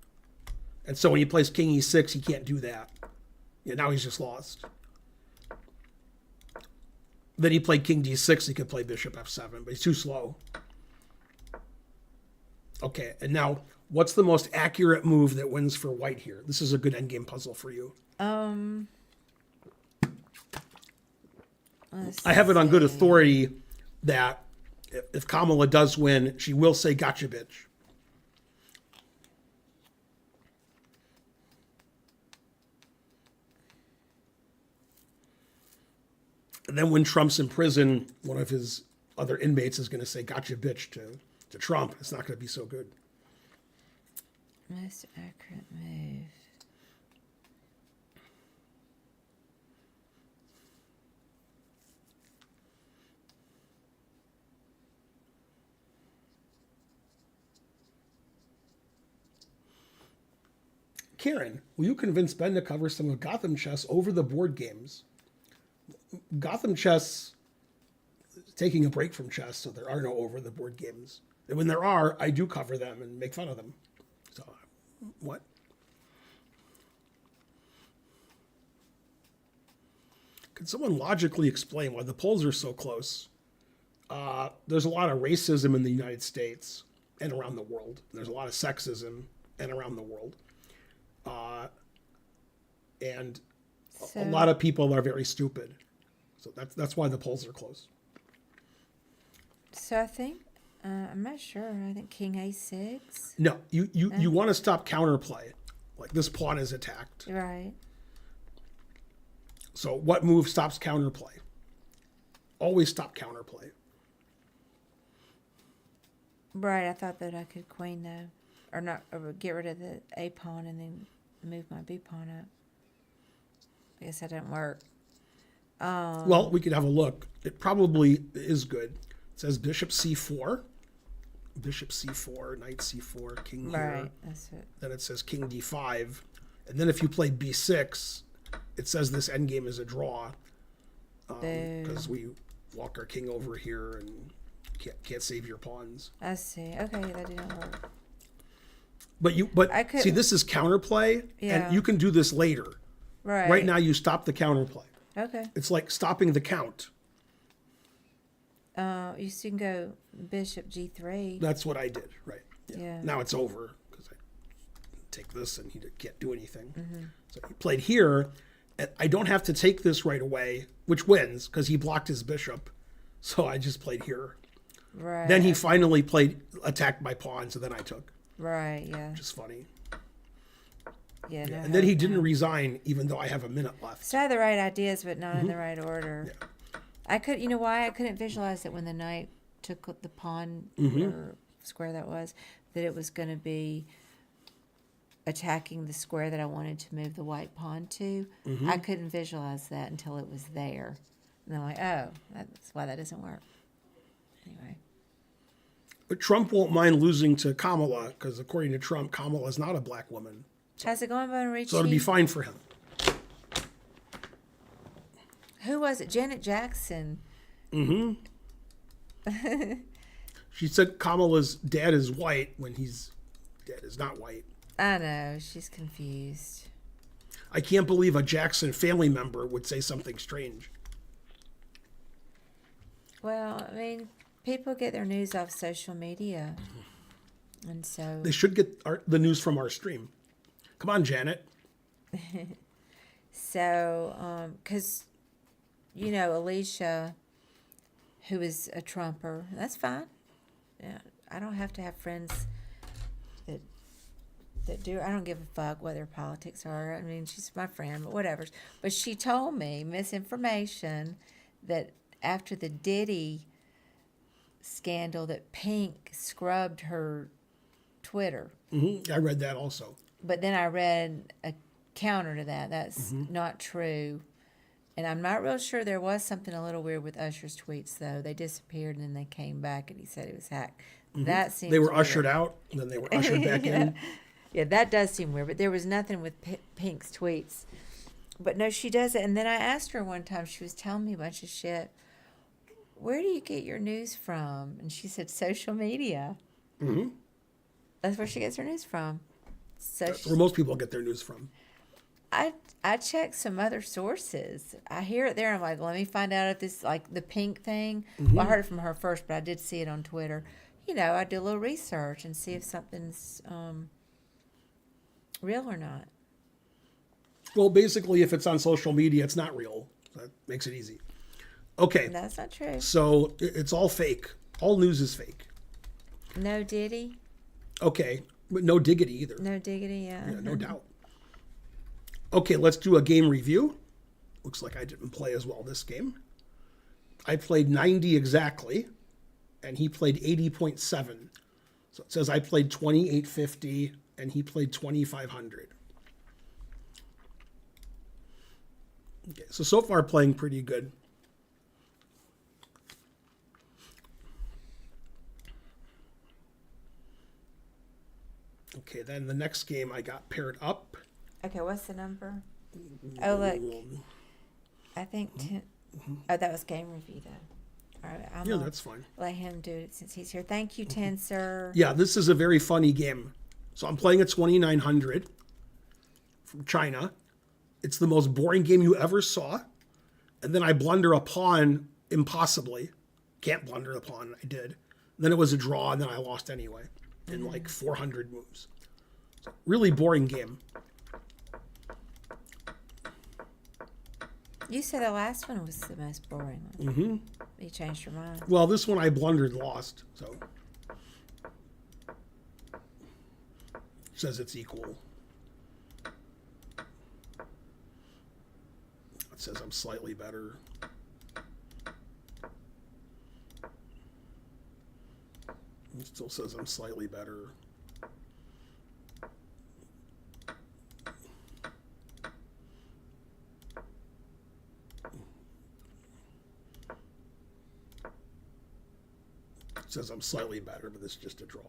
And so when he plays king e6, he can't do that. Yeah, now he's just lost. Then he played king d6, he could play bishop f7, but he's too slow. Okay, and now what's the most accurate move that wins for white here? This is a good endgame puzzle for you. I have it on good authority that if Kamala does win, she will say gotcha, bitch. And then when Trump's in prison, one of his other inmates is going to say gotcha, bitch to Trump. It's not going to be so good. Most accurate move. Karen, will you convince Ben to cover some of Gotham Chess over the board games? Gotham Chess is taking a break from chess, so there are no over the board games. And when there are, I do cover them and make fun of them. So, what? Can someone logically explain why the polls are so close? There's a lot of racism in the United States and around the world. There's a lot of sexism and around the world. And a lot of people are very stupid. So that's why the polls are close. So I think, I'm not sure. I think king a6. No, you want to stop counterplay. Like this pawn is attacked. Right. So what move stops counterplay? Always stop counterplay. Right. I thought that I could queen though, or get rid of the a pawn and then move my b pawn up. I guess that didn't work. Well, we could have a look. It probably is good. It says bishop c4, knight c4, king here. Right, that's it. Then it says king d5, and then if you play b6, it says this endgame is a draw because we walk our king over here and can't save your pawns. I see. Okay, that didn't work. But see, this is counterplay, and you can do this later. Right. Right now, you stop the counterplay. Okay. It's like stopping the count. You can go bishop g3. That's what I did, right? Yeah. Now it's over because I take this and he can't do anything. Mm-hmm. So he played here. And I don't have to take this right away, which wins because he blocked his bishop. So I just played here. Right. Then he finally attacked my pawn, so then I took. Right, yeah. Which is funny. Yeah. No, And then he didn't resign, even though I have a minute left. So I had the right ideas, but not in the right order. Yeah. I could, you know why? I couldn't visualize it when the knight took the pawn or square that was, that it was going to be attacking the square that I wanted to move the white pawn to. I couldn't visualize that until it was there. And I'm like, oh, that's why that doesn't work. Anyway. But Trump won't mind losing to Kamala because according to Trump, Kamala is not a black woman. How's it going, Bonici? So it'll be fine for him. Who was it? Janet Jackson. She said Kamala's dad is white when his dad is not white. I know. She's confused. I can't believe a Jackson family member would say something strange. Well, I mean, people get their news off social media. And so... They should get the news from our stream. Come on, Janet. So, because, you know, Alicia, who is a Trumper, that's fine. Yeah, I don't have to have friends that that do. I don't give a fuck what their politics are. I mean, she's my friend, but whatever. But she told me misinformation that after the Diddy scandal, that Pink scrubbed her Twitter. I read that also. But then I read a counter to that. That's not true. And I'm not real sure. There was something a little weird with Usher's tweets, though. They disappeared and then they came back, and he said it was hacked. That seems They were weird. ushered out, and then they were ushered back in. Yeah, that does seem weird. But there was nothing with Pink's tweets. But no, she does it. And then I asked her one time, she was telling me a bunch of shit. Where do you get your news from? And she said social media. Mm-hmm. That's where she gets her news from. So That's where most people get their news from. I checked some other sources. I hear it there. I'm like, let me find out if this, like the Pink thing. Well, I heard it from her first, but I did see it on Twitter. You know, I do a little research and see if something's real or not. Well, basically, if it's on social media, it's not real. That makes it easy. Okay, And that's not true. so it's all fake. All news is fake. No Diddy, Okay, but no diggity either. no diggity. Yeah. Yeah, no doubt. Okay, let's do a game review. Looks like I didn't play as well this game. I played 90 exactly, and he played 80.7. So it says I played 2850, and he played 2500. Okay, so far playing pretty good. Okay, then the next game I got paired up. Okay, what's the number? Oh, look. I think 10. Oh, that was game review, though. All right, I'm Yeah, gonna that's fine. let him do it since he's here. Thank you, Tensor. Yeah, this is a very funny game. So I'm playing a 2900 from China. It's the most boring game you ever saw. And then I blunder a pawn impossibly. Can't blunder the pawn. I did. Then it was a draw, and then I lost anyway in like 400 moves. So, really boring game. You said the last one was the most boring one. Mm-hmm. You changed your mind. Well, this one I blundered, lost. So says it's equal. It says I'm slightly better. It still says I'm slightly better. It says I'm slightly better, but this is just a draw.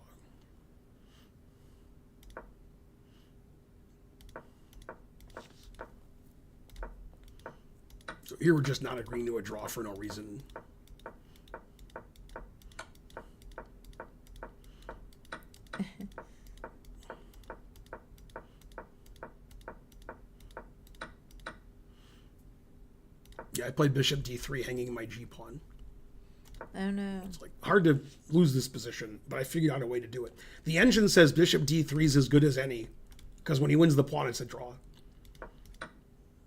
So here we're just not agreeing to a draw for no reason. Yeah, I played bishop d3 hanging my g-pawn. Oh, no. It's like hard to lose this position, but I figured out a way to do it. The engine says bishop d3 is as good as any, because when he wins the pawn, it's a draw.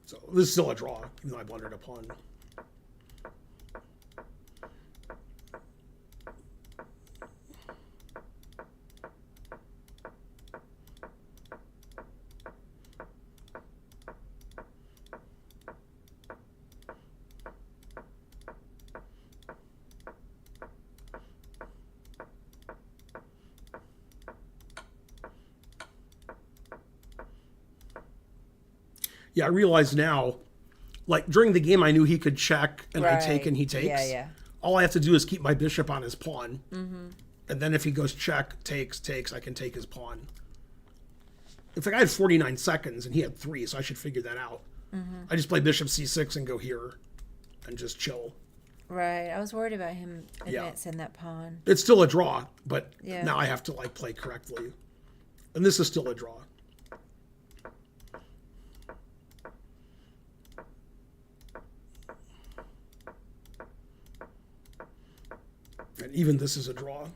So this is still a draw, even though I blundered a pawn. Yeah, I realize now, like during the game, I knew he could check and I take Right. and he takes. Yeah, yeah. All I have to do is keep my bishop on his pawn. Mm-hmm. And then if he goes check, takes, I can take his pawn. In fact, I had 49 seconds and he had 3, so I should figure that out. Mm-hmm. I just play bishop c6 and go here and just chill. Right. I was worried about him Yeah. advancing that pawn. It's still a draw, but Yeah. now I have to like play correctly. And this is still a draw. And even this is a draw.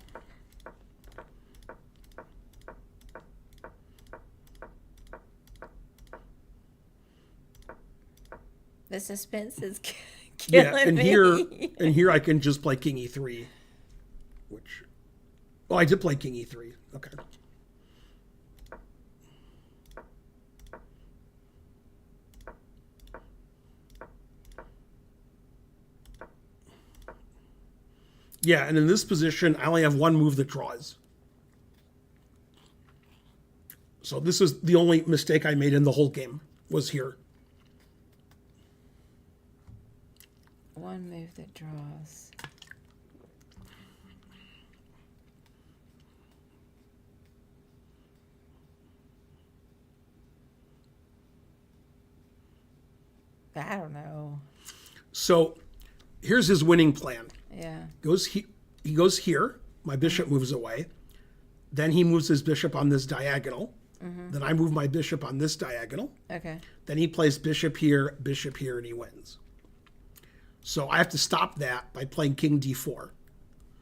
The suspense is Yeah, killing and me. here I can just play king e3, which, oh, I did play king e3. Okay. Yeah, and in this position, I only have one move that draws. So this is the only mistake I made in the whole game, was here. One move that draws. I don't know. So here's his winning plan. Yeah. He goes here. My bishop moves away. Then he moves his bishop on this diagonal. Then I move my bishop on this diagonal. Okay. Then he plays bishop here, and he wins. So I have to stop that by playing king d4.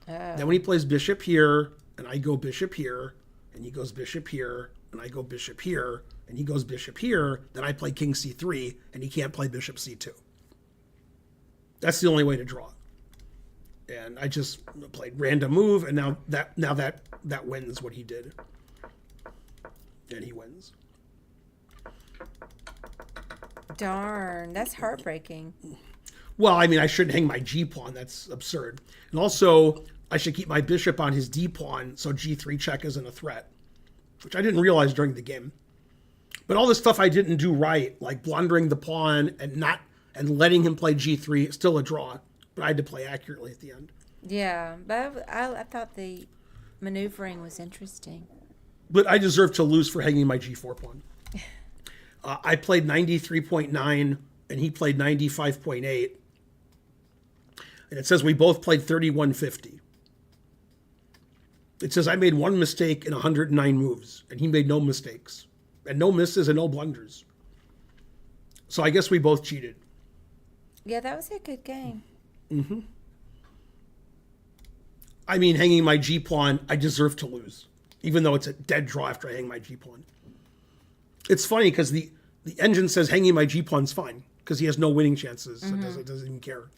Then when he plays bishop here, and I go bishop here, and he goes bishop here, and I go bishop here, and he goes bishop here, then I play king c3, and he can't play bishop c2. That's the only way to draw. And I just played random move, and now that wins what he did. And he wins. Darn, that's heartbreaking. Well, I mean, I shouldn't hang my g pawn. That's absurd. And also, I should keep my bishop on his d pawn so g3 check isn't a threat, which I didn't realize during the game. But all the stuff I didn't do right, like blundering the pawn and letting him play g3, it's still a draw. But I had to play accurately at the end. Yeah, but I thought the maneuvering was interesting. But I deserve to lose for hanging my g4 pawn. I played 93.9 and he played 95.8. And it says we both played 31.50. It says I made one mistake in 109 moves, and he made no mistakes, and no misses and no blunders. So I guess we both cheated. Yeah, that was a good game. I mean, hanging my g pawn, I deserve to lose, even though it's a dead draw after I hang my g pawn. It's funny because the engine says hanging my g pawn's fine because he has no winning chances, so it doesn't even care.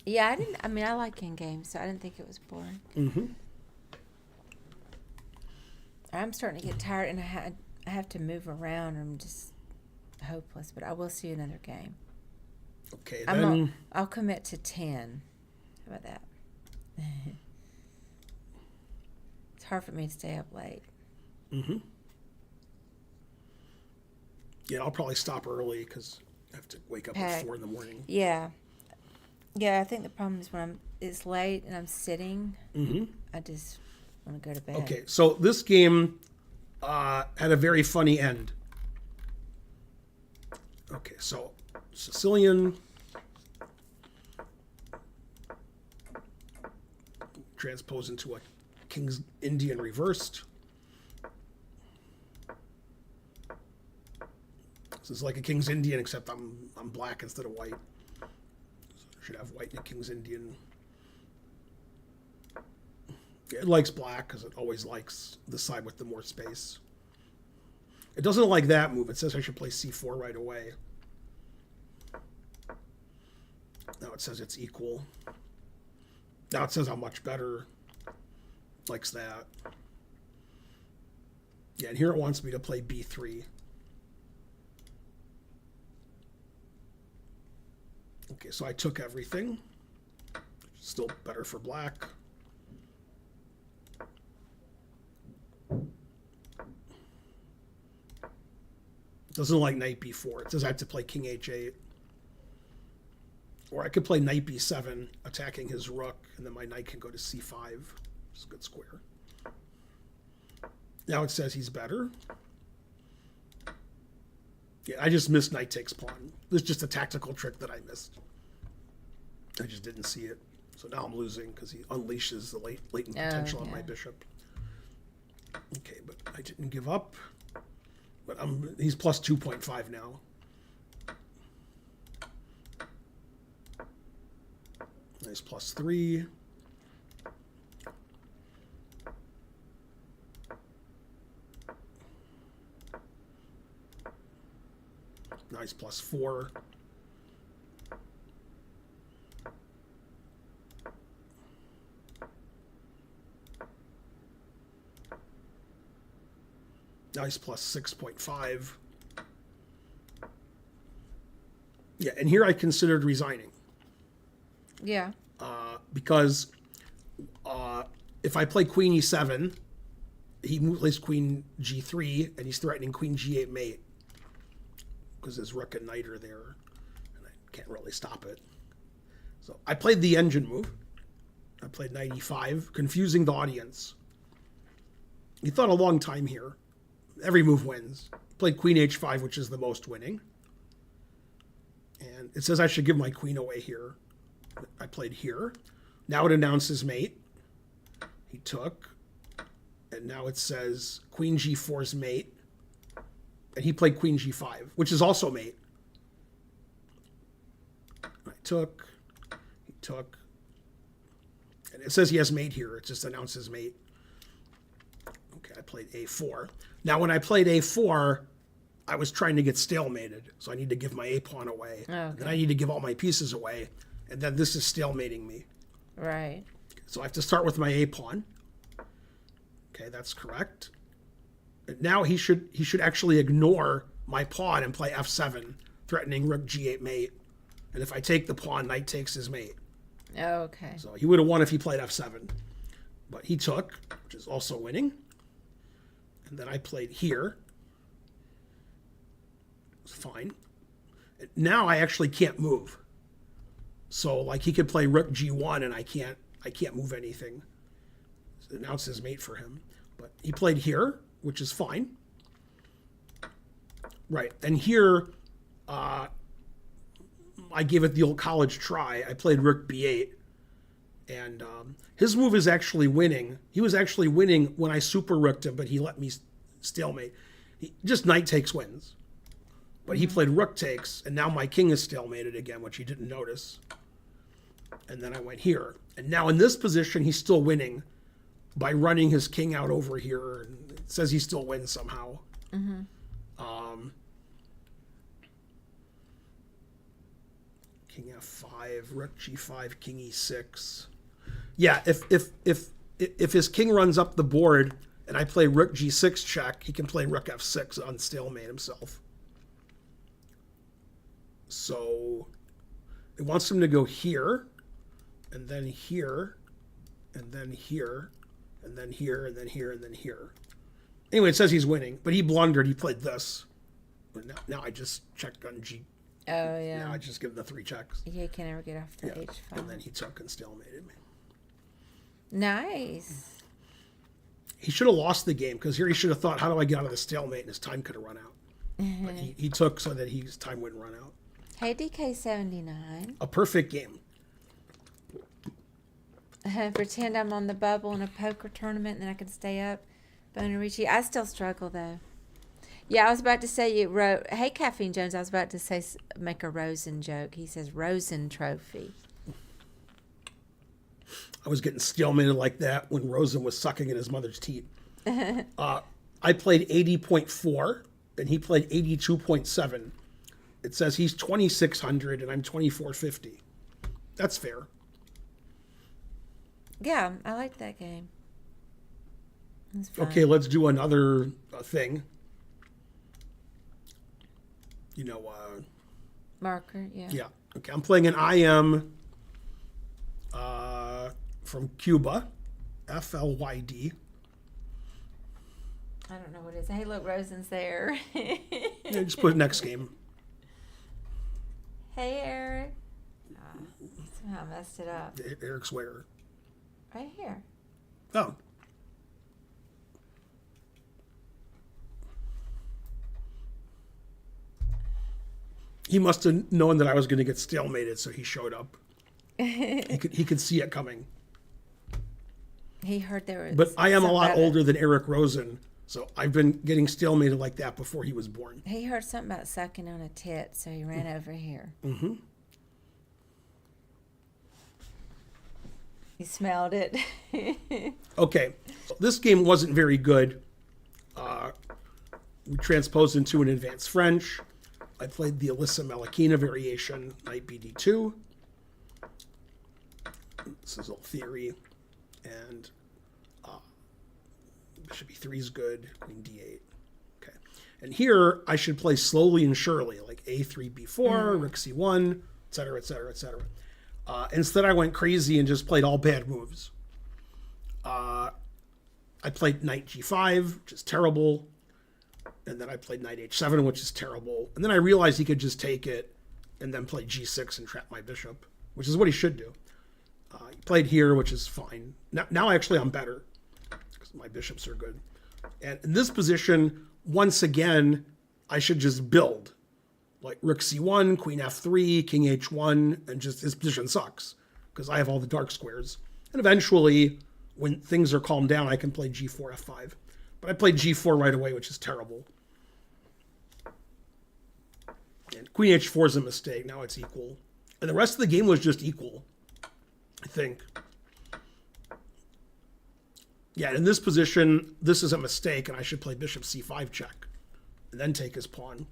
Yeah, I like in games, so I didn't think it was boring. I'm starting to get tired, and I have to move around, or I'm just hopeless. But I will see another game. Okay, then I'll commit to 10. How about that? It's hard for me to stay up late. Yeah, I'll probably stop early because I have to wake up at 4 in the morning. Yeah, I think the problem is when it's late and I'm sitting. I just want to go to bed. Okay, so this game had a very funny end. Okay, so Sicilian transpose into a King's Indian reversed. This is like a King's Indian, except I'm black instead of white. So I should have white in a King's Indian. It likes black because it always likes the side with the more space. It doesn't like that move. It says I should play c4 right away. Now it says it's equal. Now it says I'm much better. Likes that. Yeah, and here it wants me to play b3. Okay, so I took everything. Still better for black. Doesn't like knight b4. It says I have to play king h8. Or I could play knight b7, attacking his rook, and then my knight can go to c5. It's a good square. Now it says he's better. Yeah, I just missed knight takes pawn. This is just a tactical trick that I missed. I just didn't see it. So now I'm losing because he unleashes the latent potential on my bishop. Okay, but I didn't give up. But he's plus 2.5 now. Nice plus 3. Nice plus 4. Nice plus 6.5. Yeah, and here I considered resigning Yeah. because if I play queen e7, he plays queen g3, and he's threatening queen g8 mate because his rook and knight are there, and I can't really stop it. So I played the engine move. I played knight e5, confusing the audience. He thought a long time here. Every move wins. Played queen h5, which is the most winning. And it says I should give my queen away here. I played here. Now it announces mate. He took. And now it says queen g4's mate. And he played queen g5, which is also mate. I took. He took. And it says he has mate here. It just announces mate. Okay, I played a4. Now, when I played a4, I was trying to get stalemated. So I need to give my a pawn away. Okay. Then I need to give all my pieces away. And then this is stalemating me. Right. So I have to start with my a pawn. Okay, that's correct. And now he should actually ignore my pawn and play f7, threatening rook g8 mate. And if I take the pawn, knight takes his mate. Okay. So he would have won if he played f7. But he took, which is also winning. And then I played here. It's fine. Now I actually can't move. So like he could play rook g1 and I can't move anything. So now it's his mate for him. But he played here, which is fine. Right. And here I gave it the old college try. I played rook b8. And his move is actually winning. He was actually winning when I super rooked him, but he let me stalemate. Just knight takes wins. But he played rook takes, and now my king is stalemated again, which he didn't notice. And then I went here. And now in this position, he's still winning by running his king out over here. And it says he still wins somehow. King f5, rook g5, king e6. Yeah, if his king runs up the board and I play rook g6 check, he can play rook f6 on stalemate himself. So it wants him to go here, and then here, and then here, and then here, and then here, and then here. Anyway, it says he's winning, but he blundered. He played this. But now I just checked on g. Oh, yeah. Now I just give the 3 checks. Yeah, you can never get off the Yeah. H5. And then he took and stalemated me. Nice. He should have lost the game because here he should have thought, how do I get out of the stalemate? And his time could have run out. But he took so that his time wouldn't run out. Hey, DK79. A perfect game. Pretend I'm on the bubble in a poker tournament and then I can stay up. Bona Ricci. I still struggle, though. Yeah, I was about to say you wrote. Hey, Caffeine Jones. I was about to say make a Rosen joke. He says Rosen Trophy. I was getting stalemated like that when Rosen was sucking at his mother's teeth. I played 80.4 and he played 82.7. It says he's 2,600 and I'm 2,450. That's fair. Yeah, I like that game. It's fun. Okay, let's do another thing. You know, Marker, yeah. yeah. Okay, I'm playing an IM from Cuba, FLYD. I don't know what it is. Hey, look, Rosen's there. Yeah, just put it next game. Hey, Eric. Somehow I messed it up. Eric's where? Right here. Oh. He must have known that I was going to get stalemated, so he showed up. He could see it coming. He heard there was. But I am a lot something about- older than Eric Rosen, so I've been getting stalemated like that before he was born. He heard something about sucking on a tit, so he ran over here. Mm-hmm. He smelled it. Okay, so this game wasn't very good. We transposed into an advanced French. I played the Alyssa Melakina variation, knight bd2. This is all theory. And bishop e3 is good, queen d8. Okay. And here I should play slowly and surely, like A3, B4, Rook C1, et cetera, et cetera, et cetera. Instead, I went crazy and just played all bad moves. I played knight G5, which is terrible. And then I played knight H7, which is terrible. And then I realized he could just take it and then play G6 and trap my bishop, which is what he should do. He played here, which is fine. Now actually I'm better because my bishops are good. And in this position, once again, I should just build. Like Rook C1, Queen F3, King H1, and just his position sucks because I have all the dark squares. And eventually, when things are calmed down, I can play G4, F5. But I played G4 right away, which is terrible. And Queen H4 is a mistake. Now it's equal. And the rest of the game was just equal, I think. Yeah, in this position, this is a mistake, and I should play Bishop C5 check and then take his pawn.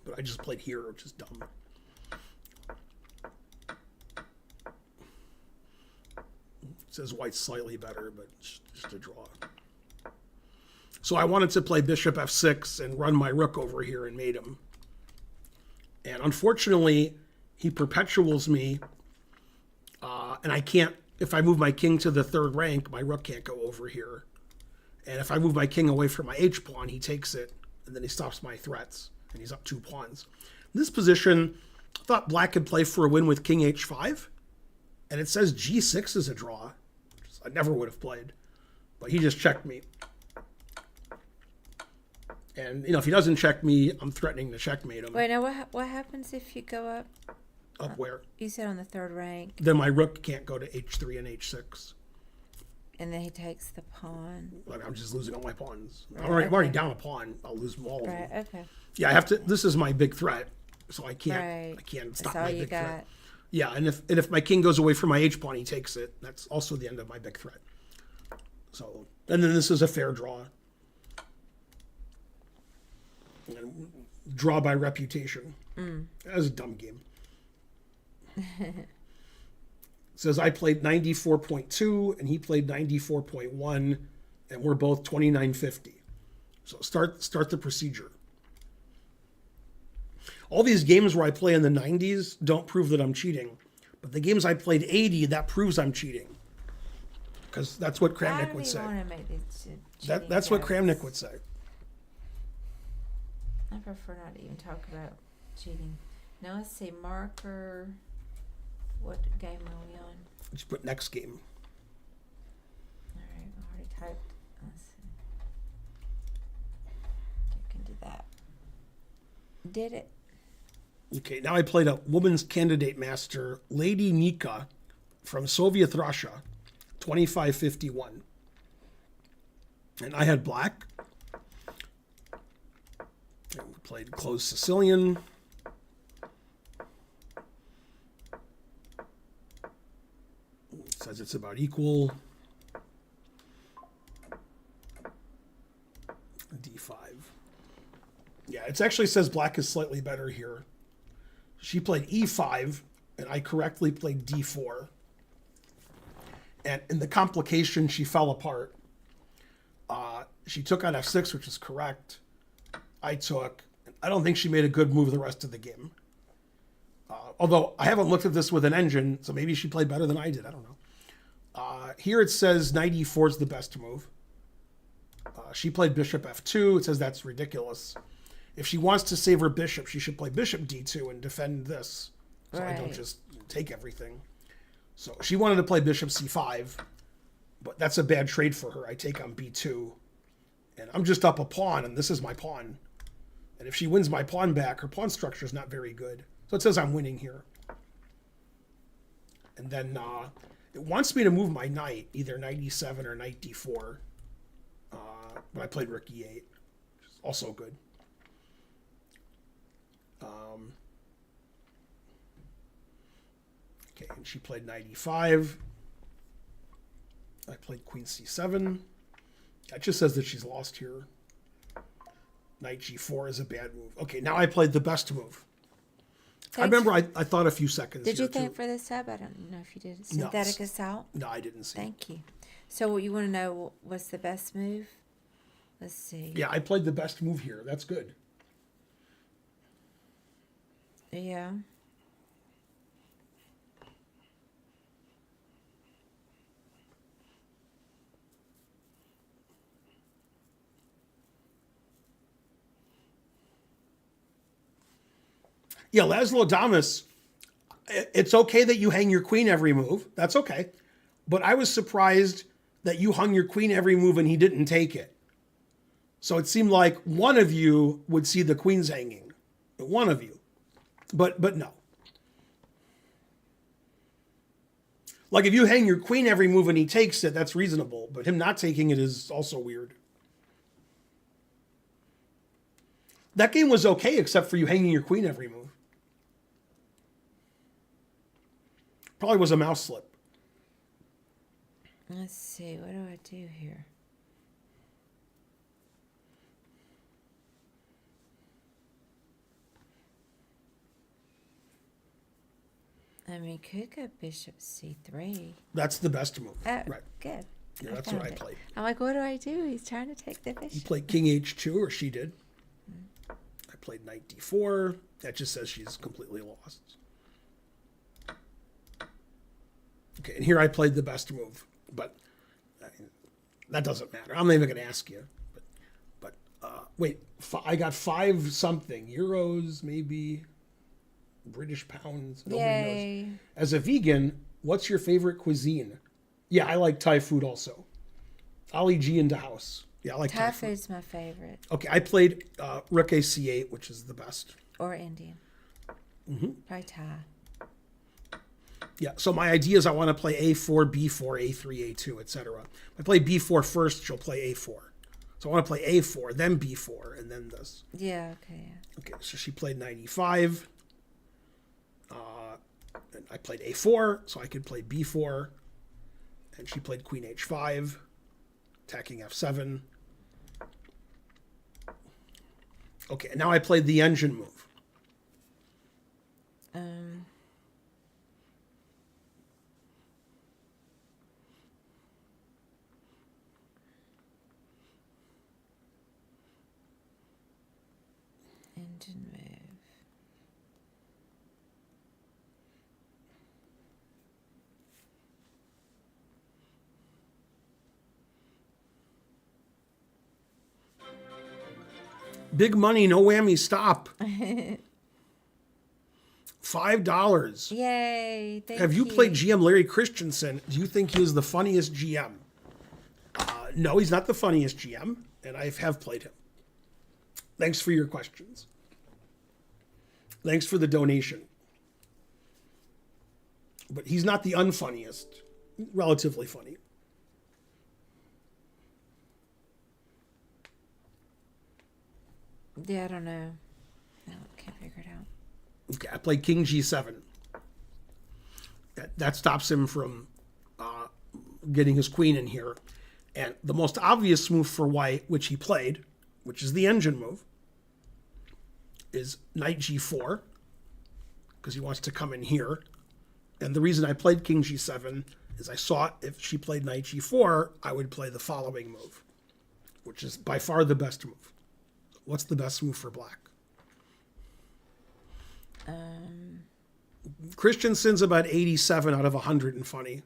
But I just played here, which is dumb. It says white's slightly better, but it's just a draw. So I wanted to play Bishop F6 and run my rook over here and mate him. And unfortunately, he perpetuals me, and I can't, if I move my king to the third rank, my rook can't go over here. And if I move my king away from my H-pawn, he takes it, and then he stops my threats, and he's up 2 pawns. In this position, I thought black could play for a win with King H5, and it says G6 is a draw, which I never would have played. But he just checked me. And, if he doesn't check me, I'm threatening to checkmate him. Wait, now what happens if you go up? Up where? You said on the third rank. Then my rook can't go to H3 and H6. And then he takes the pawn. Like, I'm just losing all my pawns. Right, I'm already down a pawn. I'll lose all of them. Right, okay. Yeah, I have to. This is my big threat, so I can't. Right. I can't That's stop all my you big got. threat. Yeah, and if my king goes away from my H pawn, he takes it. That's also the end of my big threat. So, and then this is a fair draw. And draw by reputation. That was a dumb game. It says I played 94.2 and he played 94.1, and we're both 29.50. So start the procedure. All these games where I play in the 90s don't prove that I'm cheating, but the games I played 80, that proves I'm cheating, because that's what Kramnik would say. That's what Kramnik would say. I prefer not to even talk about cheating. Now let's see, marker. What game are we on? Just put next game. All right, I already typed. Let's see. You can do that. Did it? Okay, now I played a women's candidate master, Lady Nika, from Soviet Russia, 2551. And I had black. And we played closed Sicilian. It says it's about equal. D5. Yeah, it actually says black is slightly better here. She played E5, and I correctly played D4. And in the complication, she fell apart. She took on F6, which is correct. I don't think she made a good move the rest of the game. Although I haven't looked at this with an engine, so maybe she played better than I did. I don't know. Here it says knight E4 is the best move. She played bishop F2. It says that's ridiculous. If she wants to save her bishop, she should play bishop D2 and defend this, so I don't just take everything. So she wanted to play bishop C5, but that's a bad trade for her. I take on B2, and I'm just up a pawn, and this is my pawn. And if she wins my pawn back, her pawn structure is not very good. So it says I'm winning here. And then it wants me to move my knight, either knight E7 or knight D4. But I played rook E8, which is also good. Okay, and she played knight E5. I played queen C7. That just says that she's lost here. Knight G4 is a bad move. Okay, now I played the best move. I remember I thought a few seconds. Did you here, think too. for this tab? I don't know if you did. Synthetic assault? No, I didn't see. Thank you. So what you want to know was the best move? Let's see. Yeah, I played the best move here. That's good. Yeah. Yeah, Laszlo Damas, it's okay that you hang your queen every move. That's okay. But I was surprised that you hung your queen every move and he didn't take it. So it seemed like one of you would see the queens hanging. One of you. But no. Like if you hang your queen every move and he takes it, that's reasonable. But him not taking it is also weird. That game was okay except for you hanging your queen every move. Probably was a mouse slip. Let's see. What do I do here? I mean, could go bishop c3. That's the best move. Oh, Right. good. Yeah, that's what I found it. played. I'm like, what do I do? He's trying to take the You bishop. played king h2, or she did. I played knight d4. That just says she's completely lost. Okay, and here I played the best move, but that doesn't matter. I'm not even going to ask you. But wait, I got 5 something euros, maybe British pounds. Nobody Yay. knows. As a vegan, what's your favorite cuisine? Yeah, I like Thai food also. Ali G into house. Yeah, I like Thai Thai food. food's my favorite. Okay, I played Rook a c8, which is the best. Or Indian. Probably Thai. Yeah, so my idea is I want to play a4, b4, a3, a2, etc. If I play b4 first, she'll play a4. So I want to play a4, then b4, and then this. Yeah, okay. Yeah. Okay, so she played knight e5. And I played a4, so I could play b4. And she played queen h5, attacking f7. Okay, and now I played the engine move. Engine move. Big money, no whammy, stop. $5. Yay. Thank Have you played GM Larry Christensen? Do you think he is the funniest GM? No, he's not the funniest GM, and I have played him. Thanks for your questions. Thanks for the donation. But he's not the unfunniest. Relatively funny. Yeah, I don't know. I can't figure it out. Okay, I played King G7. That stops him from getting his queen in here. And the most obvious move for white, which he played, which is the engine move, is knight G4, because he wants to come in here. And the reason I played King G7 is I saw if she played knight G4, I would play the following move, which is by far the best move. What's the best move for black? Christensen's about 87 out of 100 and funny.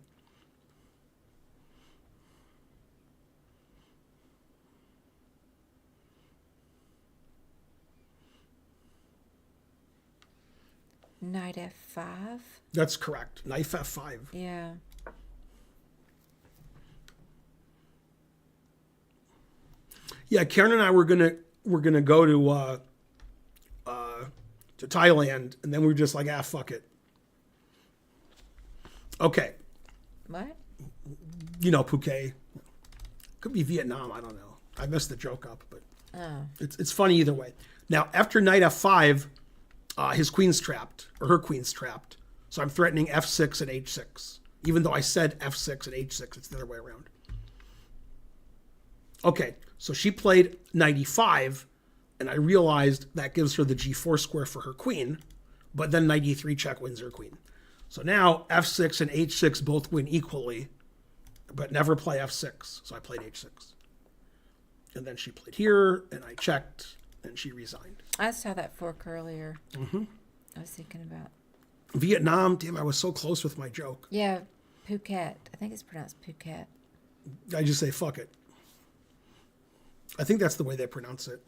Knight f5. That's correct. Knight f5. Yeah. Yeah, Karen and I were gonna go to Thailand, and then we were just like, fuck it. Okay, What? you know Phuket. Could be Vietnam. I don't know. I messed the joke up, but Oh. it's funny either way. Now after knight f5, his queen's trapped, or her queen's trapped. So I'm threatening f6 and h6, even though I said f6 and h6. It's the other way around. Okay, so she played knight e5, and I realized that gives her the g4 square for her queen, but then knight e3 check wins her queen. So now f6 and h6 both win equally, but never play f6. So I played h6. And then she played here, and I checked, and she resigned. I saw that fork earlier. Mm-hmm. I was thinking about. Vietnam, damn, I was so close with my joke. Yeah, Phuket. I think it's pronounced Phuket. I just say, fuck it. I think that's the way they pronounce it.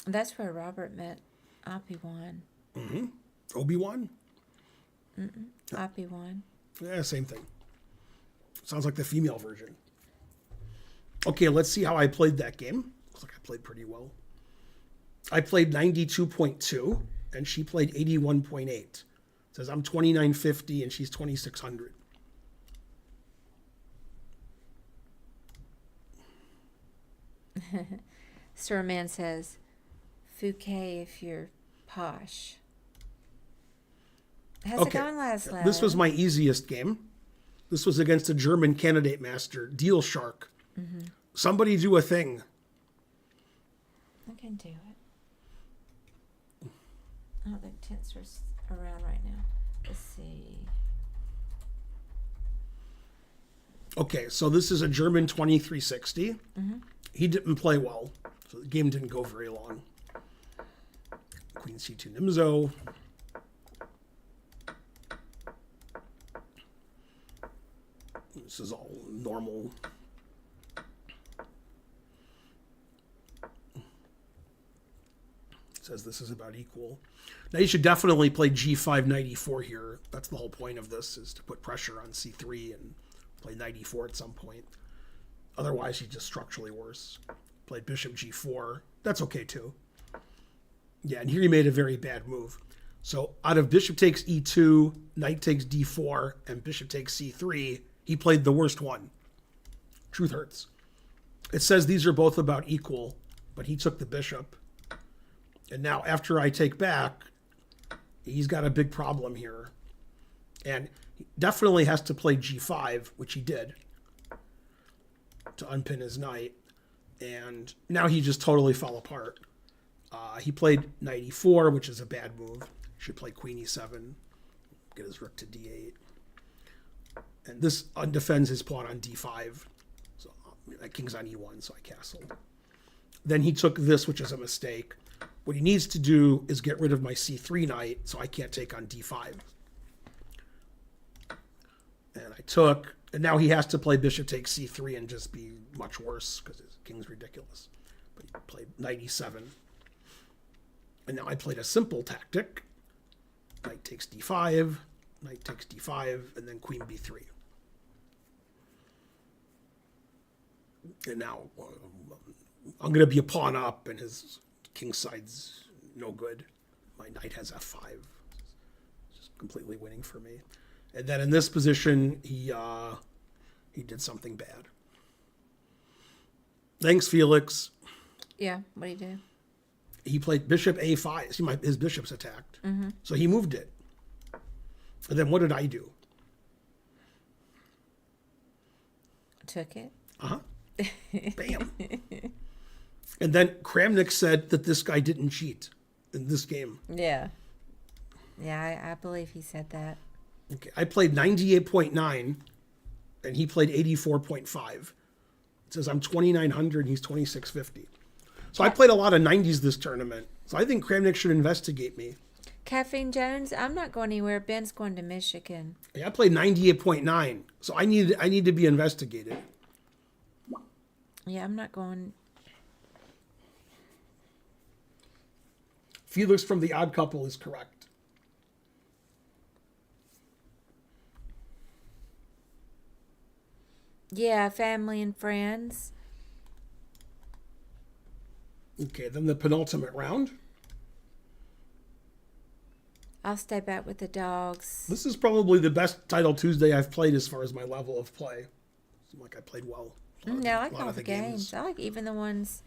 That's where Robert met Obi-Wan. Obi-Wan? Obi-Wan. Yeah, same thing. Sounds like the female version. Okay, let's see how I played that game. Looks like I played pretty well. I played 92.2, and she played 81.8. It says I'm 2950, and she's 2600. Sir Man says, Phuket if you're posh. How's it going, Laszlo? This was my easiest game. This was against a German candidate master, Deal Shark. Somebody do a thing. I can do it. I don't think Tensor's around right now. Let's see. Okay, so this is a German 2360. He didn't play well, so the game didn't go very long. Queen C2 Nimzo. This is all normal. It says this is about equal. Now you should definitely play G5 94 here. That's the whole point of this, is to put pressure on C3 and play 94 at some point. Otherwise, he's just structurally worse. Played Bishop G4. That's okay too. Yeah, and here he made a very bad move. So out of Bishop takes E2, Knight takes D4, and Bishop takes C3, he played the worst one. Truth hurts. It says these are both about equal, but he took the bishop. And now after I take back, he's got a big problem here. And he definitely has to play G5, which he did, to unpin his knight. And now he just totally fell apart. He played Knight E4, which is a bad move. Should play Queen E7, get his rook to D8. And this undefends his pawn on D5. So king's on E1, so I castle. Then he took this, which is a mistake. What he needs to do is get rid of my C3 knight, so I can't take on D5. And I took, and now he has to play bishop takes C3 and just be much worse because his king's ridiculous. But he played Knight E7. And now I played a simple tactic. Knight takes D5, Knight takes D5, and then Queen B3. And now I'm going to be a pawn up, and his king side's no good. My knight has F5. Just completely winning for me. And then in this position, he did something bad. Thanks, Felix. Yeah, what do you do? He played bishop A5. See, his bishop's attacked. So he moved it. And then what did I do? Took it. Bam. And then Kramnik said that this guy didn't cheat in this game. Yeah. Yeah, I believe he said that. Okay, I played 98.9, and he played 84.5. It says I'm 2,900, and he's 2,650. So I played a lot of 90s this tournament. So I think Kramnik should investigate me. Caffeine Jones, I'm not going anywhere. Ben's going to Michigan. Yeah, I played 98.9, so I need to be investigated. Yeah, I'm not going. Felix from The Odd Couple is correct. Yeah, family and friends. Okay, then the penultimate round. I'll stay back with the dogs. This is probably the best Title Tuesday I've played as far as my level of play. Seemed like I played well. I like all the games. I like even the ones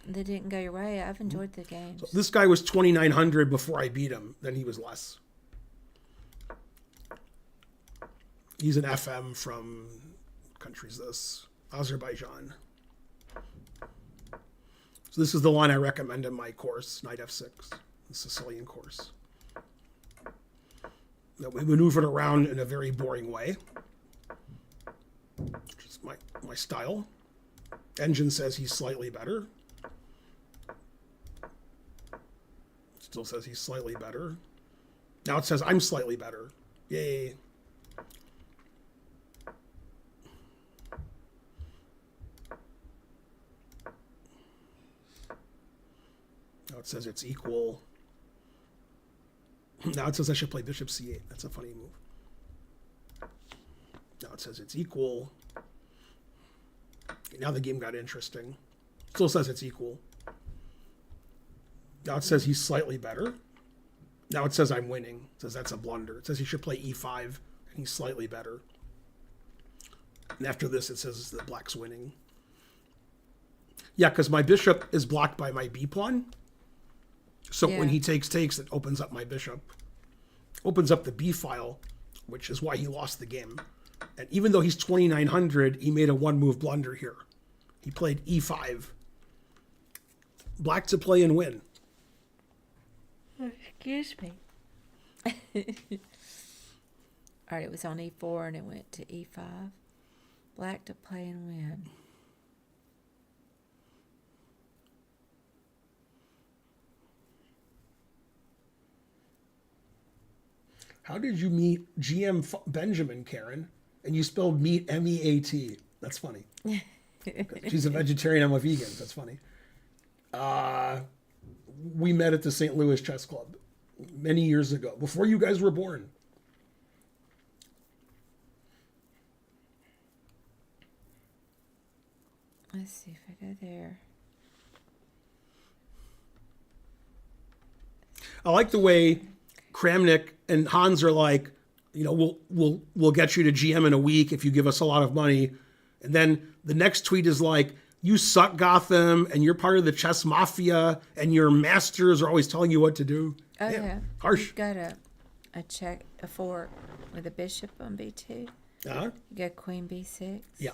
that didn't go your way. I've enjoyed the games. So this guy was 2,900 before I beat him. Then he was less. He's an FM from, what country's this? Azerbaijan. So this is the line I recommend in my course, Knight F6, the Sicilian course. That we maneuvered around in a very boring way. my style. Engine says he's slightly better. Still says he's slightly better. Now it says I'm slightly better. Yay. Now it says it's equal. Now it says I should play bishop c8. That's a funny move. Now it says it's equal. Now the game got interesting. Still says it's equal. Now it says he's slightly better. Now it says I'm winning. It says that's a blunder. It says he should play e5, and he's slightly better. And after this, it says that black's winning. Yeah, because my bishop is blocked by my b pawn. So when he takes, it opens up my bishop. Opens up the b file, which is why he lost the game. And even though he's 2,900, he made a one-move blunder here. He played e5. Black to play and win. Excuse me. All right, it was on e4 and it went to e5. Black to play and win. How did you meet Benjamin, Karen? And you spelled meat, M-E-A-T. That's funny. She's a vegetarian, I'm a vegan. That's funny. We met at the St. Louis Chess Club many years ago, before you guys were born. Let's see if I go there. I like the way Kramnik and Hans are like, you know, we'll get you to GM in a week if you give us a lot of money. And then the next tweet is like, you suck, Gotham, and you're part of the chess mafia, and your masters are always telling you what to do. Oh, yeah. Harsh. You've got a fork with a bishop on b2. Uh-huh. You got queen b6. Yeah.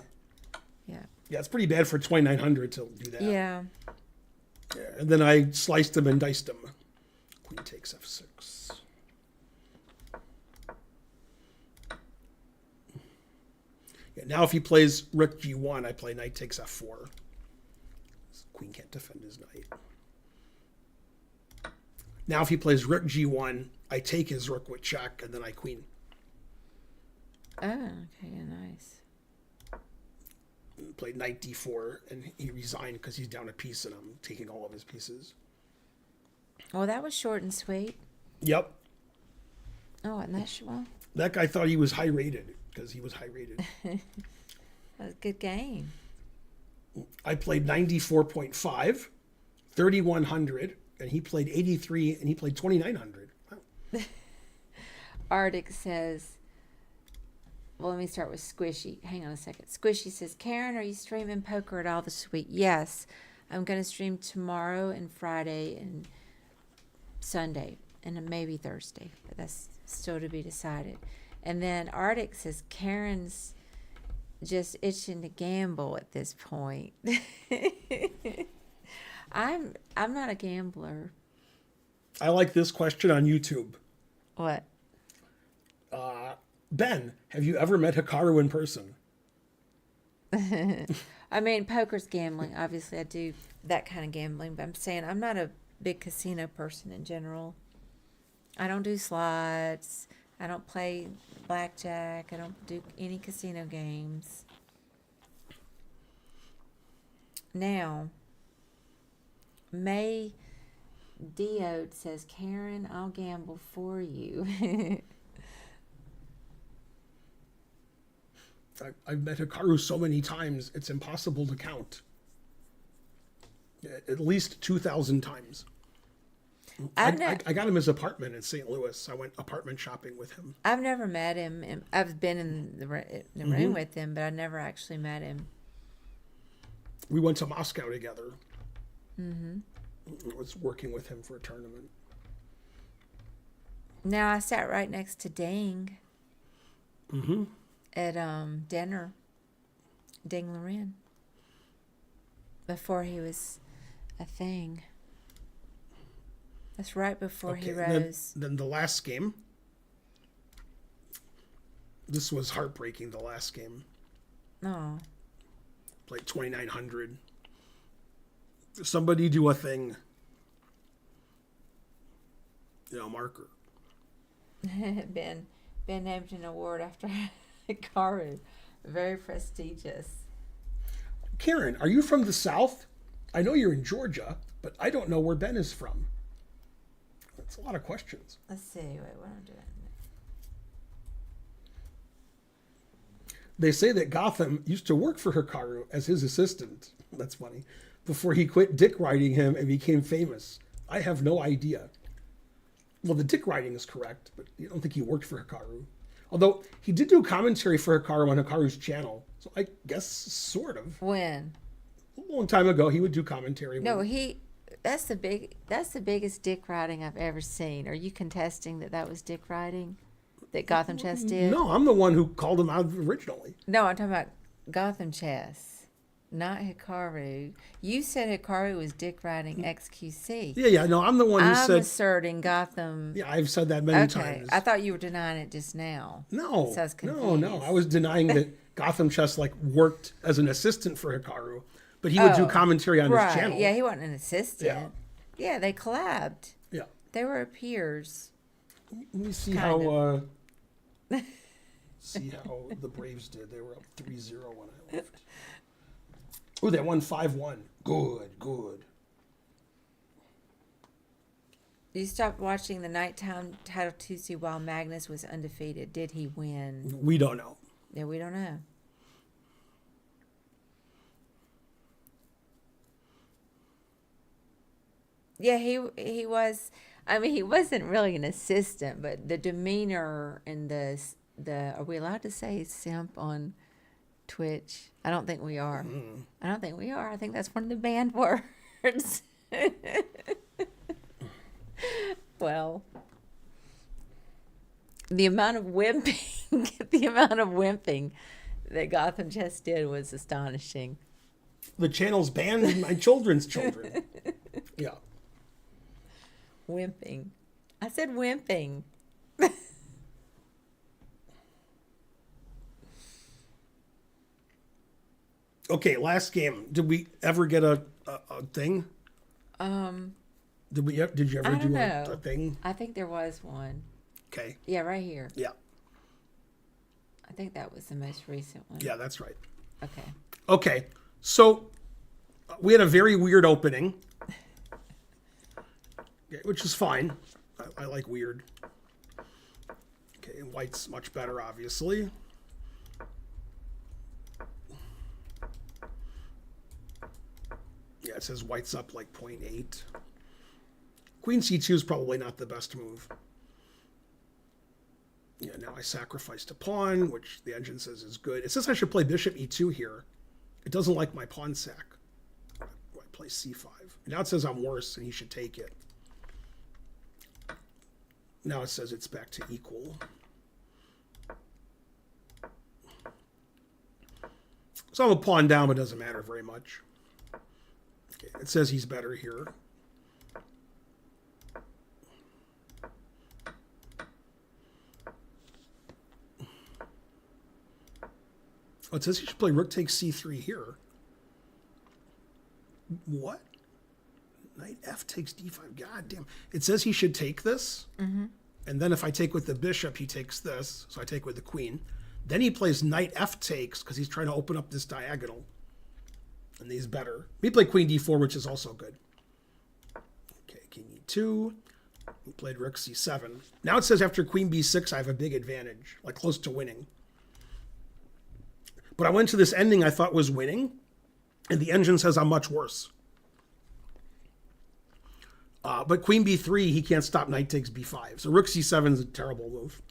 Yeah. Yeah, it's pretty bad for 2,900 to do that. Yeah. Yeah. And then I sliced him and diced him. Queen takes f6. Yeah, now if he plays rook g1, I play knight takes f4. Queen can't defend his knight. Now if he plays rook g1, I take his rook with check, and then I queen. Oh, okay, nice. Played knight d4, and he resigned because he's down a piece, and I'm taking all of his pieces. Well, that was short and sweet. Yep. Oh, and that's well. That guy thought he was high rated because he was high rated. That was a good game. I played 94.5, 3,100, and he played 83, and he played 2,900. Wow. Arctic says, well, let me start with Squishy. Hang on a second. Squishy says, Karen, are you streaming poker at all this week? Yes. I'm going to stream tomorrow and Friday and Sunday and maybe Thursday. But that's still to be decided. And then Arctic says, Karen's just itching to gamble at this point. I'm not a gambler. I like this question on YouTube. What? Ben, have you ever met Hikaru in person? I mean, poker's gambling. Obviously, I do that kind of gambling. But I'm saying I'm not a big casino person in general. I don't do slots. I don't play blackjack. I don't do any casino games. Now, May Diode says, Karen, I'll gamble for you. I've met Hikaru so many times, it's impossible to count. At least 2,000 times. I got him his apartment in St. Louis. I went apartment shopping with him. I've never met him. I've been in the room with him, but I never actually met him. We went to Moscow together. I was working with him for a tournament. Now, I sat right next to Ding at dinner. Ding Loren. Before he was a thing. That's right before he rose. Then the last game. This was heartbreaking, the last game. Oh. like 2,900. Somebody do a thing. Marker. Ben named an award after Hikaru. Very prestigious. Karen, are you from the South? I know you're in Georgia, but I don't know where Ben is from. That's a lot of questions. Let's see. Wait, what am I doing? They say that Gotham used to work for Hikaru as his assistant. That's funny. Before he quit dick riding him and became famous. I have no idea. Well, the dick riding is correct, but I don't think he worked for Hikaru. Although he did do commentary for Hikaru on Hikaru's channel. So I guess sort of. When? A long time ago, he would do commentary. No, that's the biggest dick riding I've ever seen. Are you contesting that was dick riding that Gotham Chess did? No, I'm the one who called him out originally. No, I'm talking about Gotham Chess, not Hikaru. You said Hikaru was dick riding XQC. Yeah, no, I'm the one who I'm said... asserting Gotham. Yeah, I've said that many Okay, times. I thought you were denying it just now. No, So I was no, confused. I was denying that Gotham Chess worked as an assistant for Hikaru, but he would do commentary on his channel. Yeah, he wasn't an assistant. Yeah. Yeah, they collabed. Yeah. They were peers. Let me see Kind how the Braves did. They were up 3-0 when I left. Oh, they won 5-1. Good. You stopped watching the nighttime title Tuesday while Magnus was undefeated. Did he win? We don't know. Yeah, we don't know. Yeah, he was. I mean, he wasn't really an assistant, but the demeanor and the are we allowed to say simp on Twitch? I don't think we are. I don't think we are. I think that's one of the banned words. Well, the amount of wimping that Gotham Chess did was astonishing. The channel's banned my children's children. Yeah. Wimping. I said wimping. Okay, last game. Did we ever get a thing? Did you ever I don't do know. a thing? I think there was one. Okay. Yeah, right here. Yeah. I think that was the most recent one. Yeah, that's right. Okay. Okay. So we had a very weird opening, which is fine. I like weird. Okay, and white's much better, obviously. Yeah, it says white's up like 0.8. Queen c2 is probably not the best move. Yeah, now I sacrificed a pawn, which the engine says is good. It says I should play bishop e2 here. It doesn't like my pawn sack. I play c5. Now it says I'm worse and he should take it. Now it says it's back to equal. So I'm a pawn down, but it doesn't matter very much. Okay, it says he's better here. Oh, it says he should play rook takes c3 here. What? Knight f takes d5. God damn. It says he should take this. Mm-hmm. And then if I take with the bishop, he takes this. So I take with the queen. Then he plays knight f takes because he's trying to open up this diagonal. And he's better. He played queen d4, which is also good. Okay, king e2. He played rook c7. Now it says after queen b6, I have a big advantage, like close to winning. But I went to this ending I thought was winning, and the engine says I'm much worse. But queen b3, he can't stop knight takes b5. So rook c7 is a terrible move.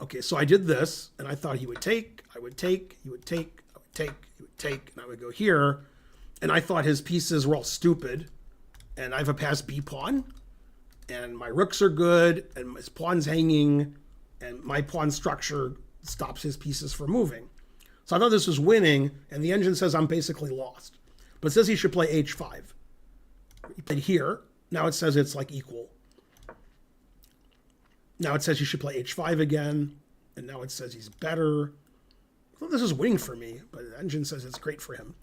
Okay, so I did this, and I thought he would take, I would take, he would take, I would take, he would take, and I would go here. And I thought his pieces were all stupid, and I have a passed b pawn, and my rooks are good, and his pawn's hanging, and my pawn structure stops his pieces from moving. So I thought this was winning, and the engine says I'm basically lost. But it says he should play h5. He played here. Now it says it's like equal. Now it says he should play h5 again, and now it says he's better. Well, this is winning for me, but the engine says it's great for him.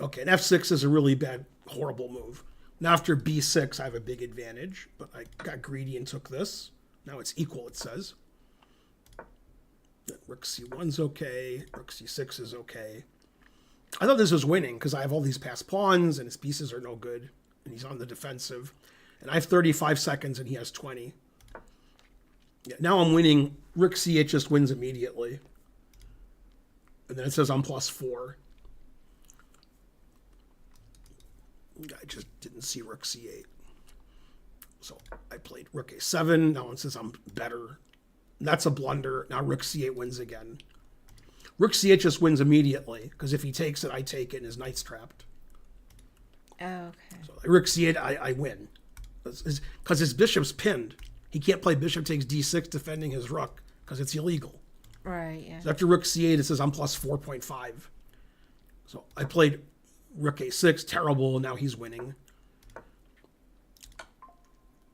Okay, and f6 is a really bad, horrible move. Now after b6, I have a big advantage, but I got greedy and took this. Now it's equal, it says. Then rook c1's okay. Rook c6 is okay. I thought this was winning because I have all these passed pawns and his pieces are no good. And he's on the defensive. And I have 35 seconds and he has 20. Yeah, now I'm winning. Rook c8 just wins immediately. And then it says I'm +4. I just didn't see rook c8. So I played rook a7. Now it says I'm better. That's a blunder. Now rook c8 wins again. Rook c8 just wins immediately, because if he takes it, I take it, and his knight's trapped. Oh, okay. So rook c8, I win. Because his bishop's pinned. He can't play bishop takes d6 defending his rook, because it's illegal. Right, yeah. So after rook c8, it says I'm +4.5. So I played rook a6, terrible, and now he's winning.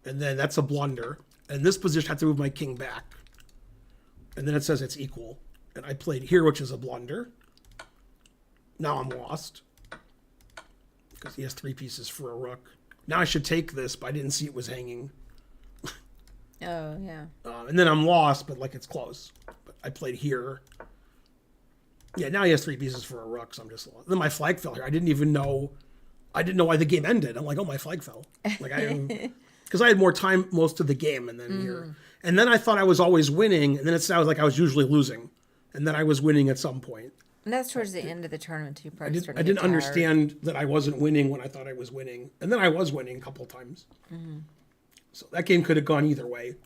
And then that's a blunder. And this position I have to move my king back. And then it says it's equal. And I played here, which is a blunder. Now I'm lost. Because he has 3 pieces for a rook. Now I should take this, but I didn't see it was hanging. Oh, yeah. And then I'm lost, but like it's close. But I played here. Yeah, now he has 3 pieces for a rook, so I'm just lost. Then my flag fell here. I didn't know why the game ended. I'm like, oh, my flag fell. Like because I had more time most of the game, and then here. And then I thought I was always winning, and then it sounded like I was usually losing. And then I was winning at some point. And that's towards the end of the tournament, too. I didn't understand that I wasn't winning when I thought I was winning. And then I was winning a couple of times. Mm-hmm. So that game could have gone either way. It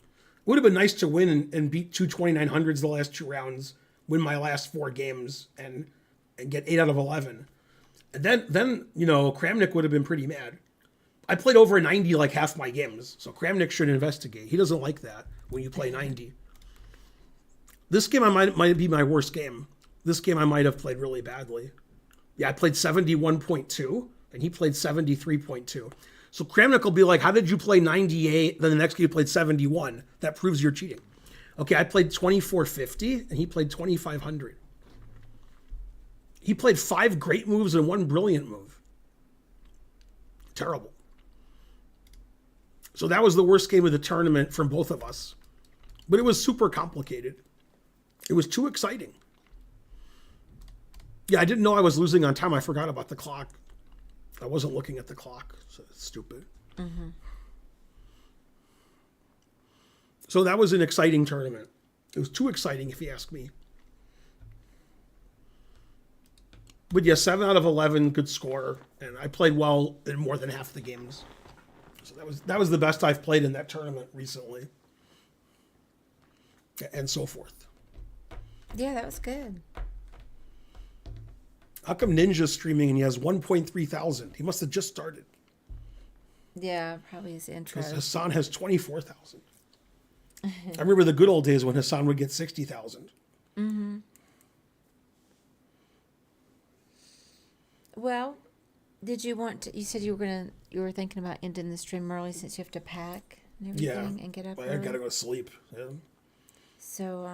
would have been nice to win and beat 2 2900s the last 2 rounds, win my last 4 games, and get 8 out of 11. And then Kramnik would have been pretty mad. I played over 90 like half my games, so Kramnik should investigate. He doesn't like that when you play 90. This game might be my worst game. This game I might have played really badly. Yeah, I played 71.2, and he played 73.2. So Kramnik will be like, how did you play 98? Then the next game you played 71. That proves you're cheating. Okay, I played 2450, and he played 2500. He played 5 great moves and 1 brilliant move. Terrible. So that was the worst game of the tournament from both of us. But it was super complicated. It was too exciting. Yeah, I didn't know I was losing on time. I forgot about the clock. I wasn't looking at the clock. So it's stupid. Mm-hmm. So that was an exciting tournament. It was too exciting, if you ask me. But yeah, 7 out of 11, good score. And I played well in more than half the games. So that was the best I've played in that tournament recently. And so forth. Yeah, that was good. How come Ninja's streaming and he has 1.3 thousand? He must have just started. Yeah, probably his intro. Because Hassan has 24,000. I remember the good old days when Hassan would get 60,000. Mm-hmm. Well, did you want to? You said you were thinking about ending the stream early since you have to pack and everything and get up early. I gotta go to sleep. Yeah. So,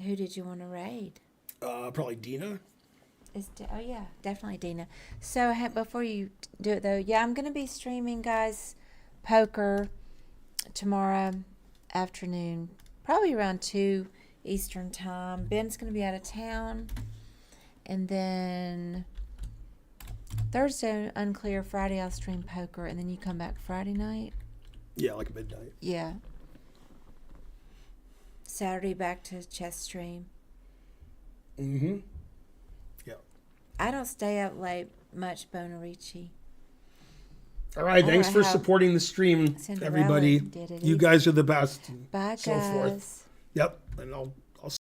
who did you want to raid? Probably Dina. Oh yeah, definitely Dina. So before you do it though, yeah, I'm gonna be streaming, guys, poker tomorrow afternoon, probably around 2 Eastern time. Ben's gonna be out of town, and then Thursday unclear. Friday I'll stream poker, and then you come back Friday night. Yeah, like midnight. Yeah. Saturday back to chess stream. Mm-hmm. Yeah. I don't stay up late much, Bonarici. All right, thanks for supporting the stream, everybody. You guys are the best. Bye, so guys. forth. Yep, and I'll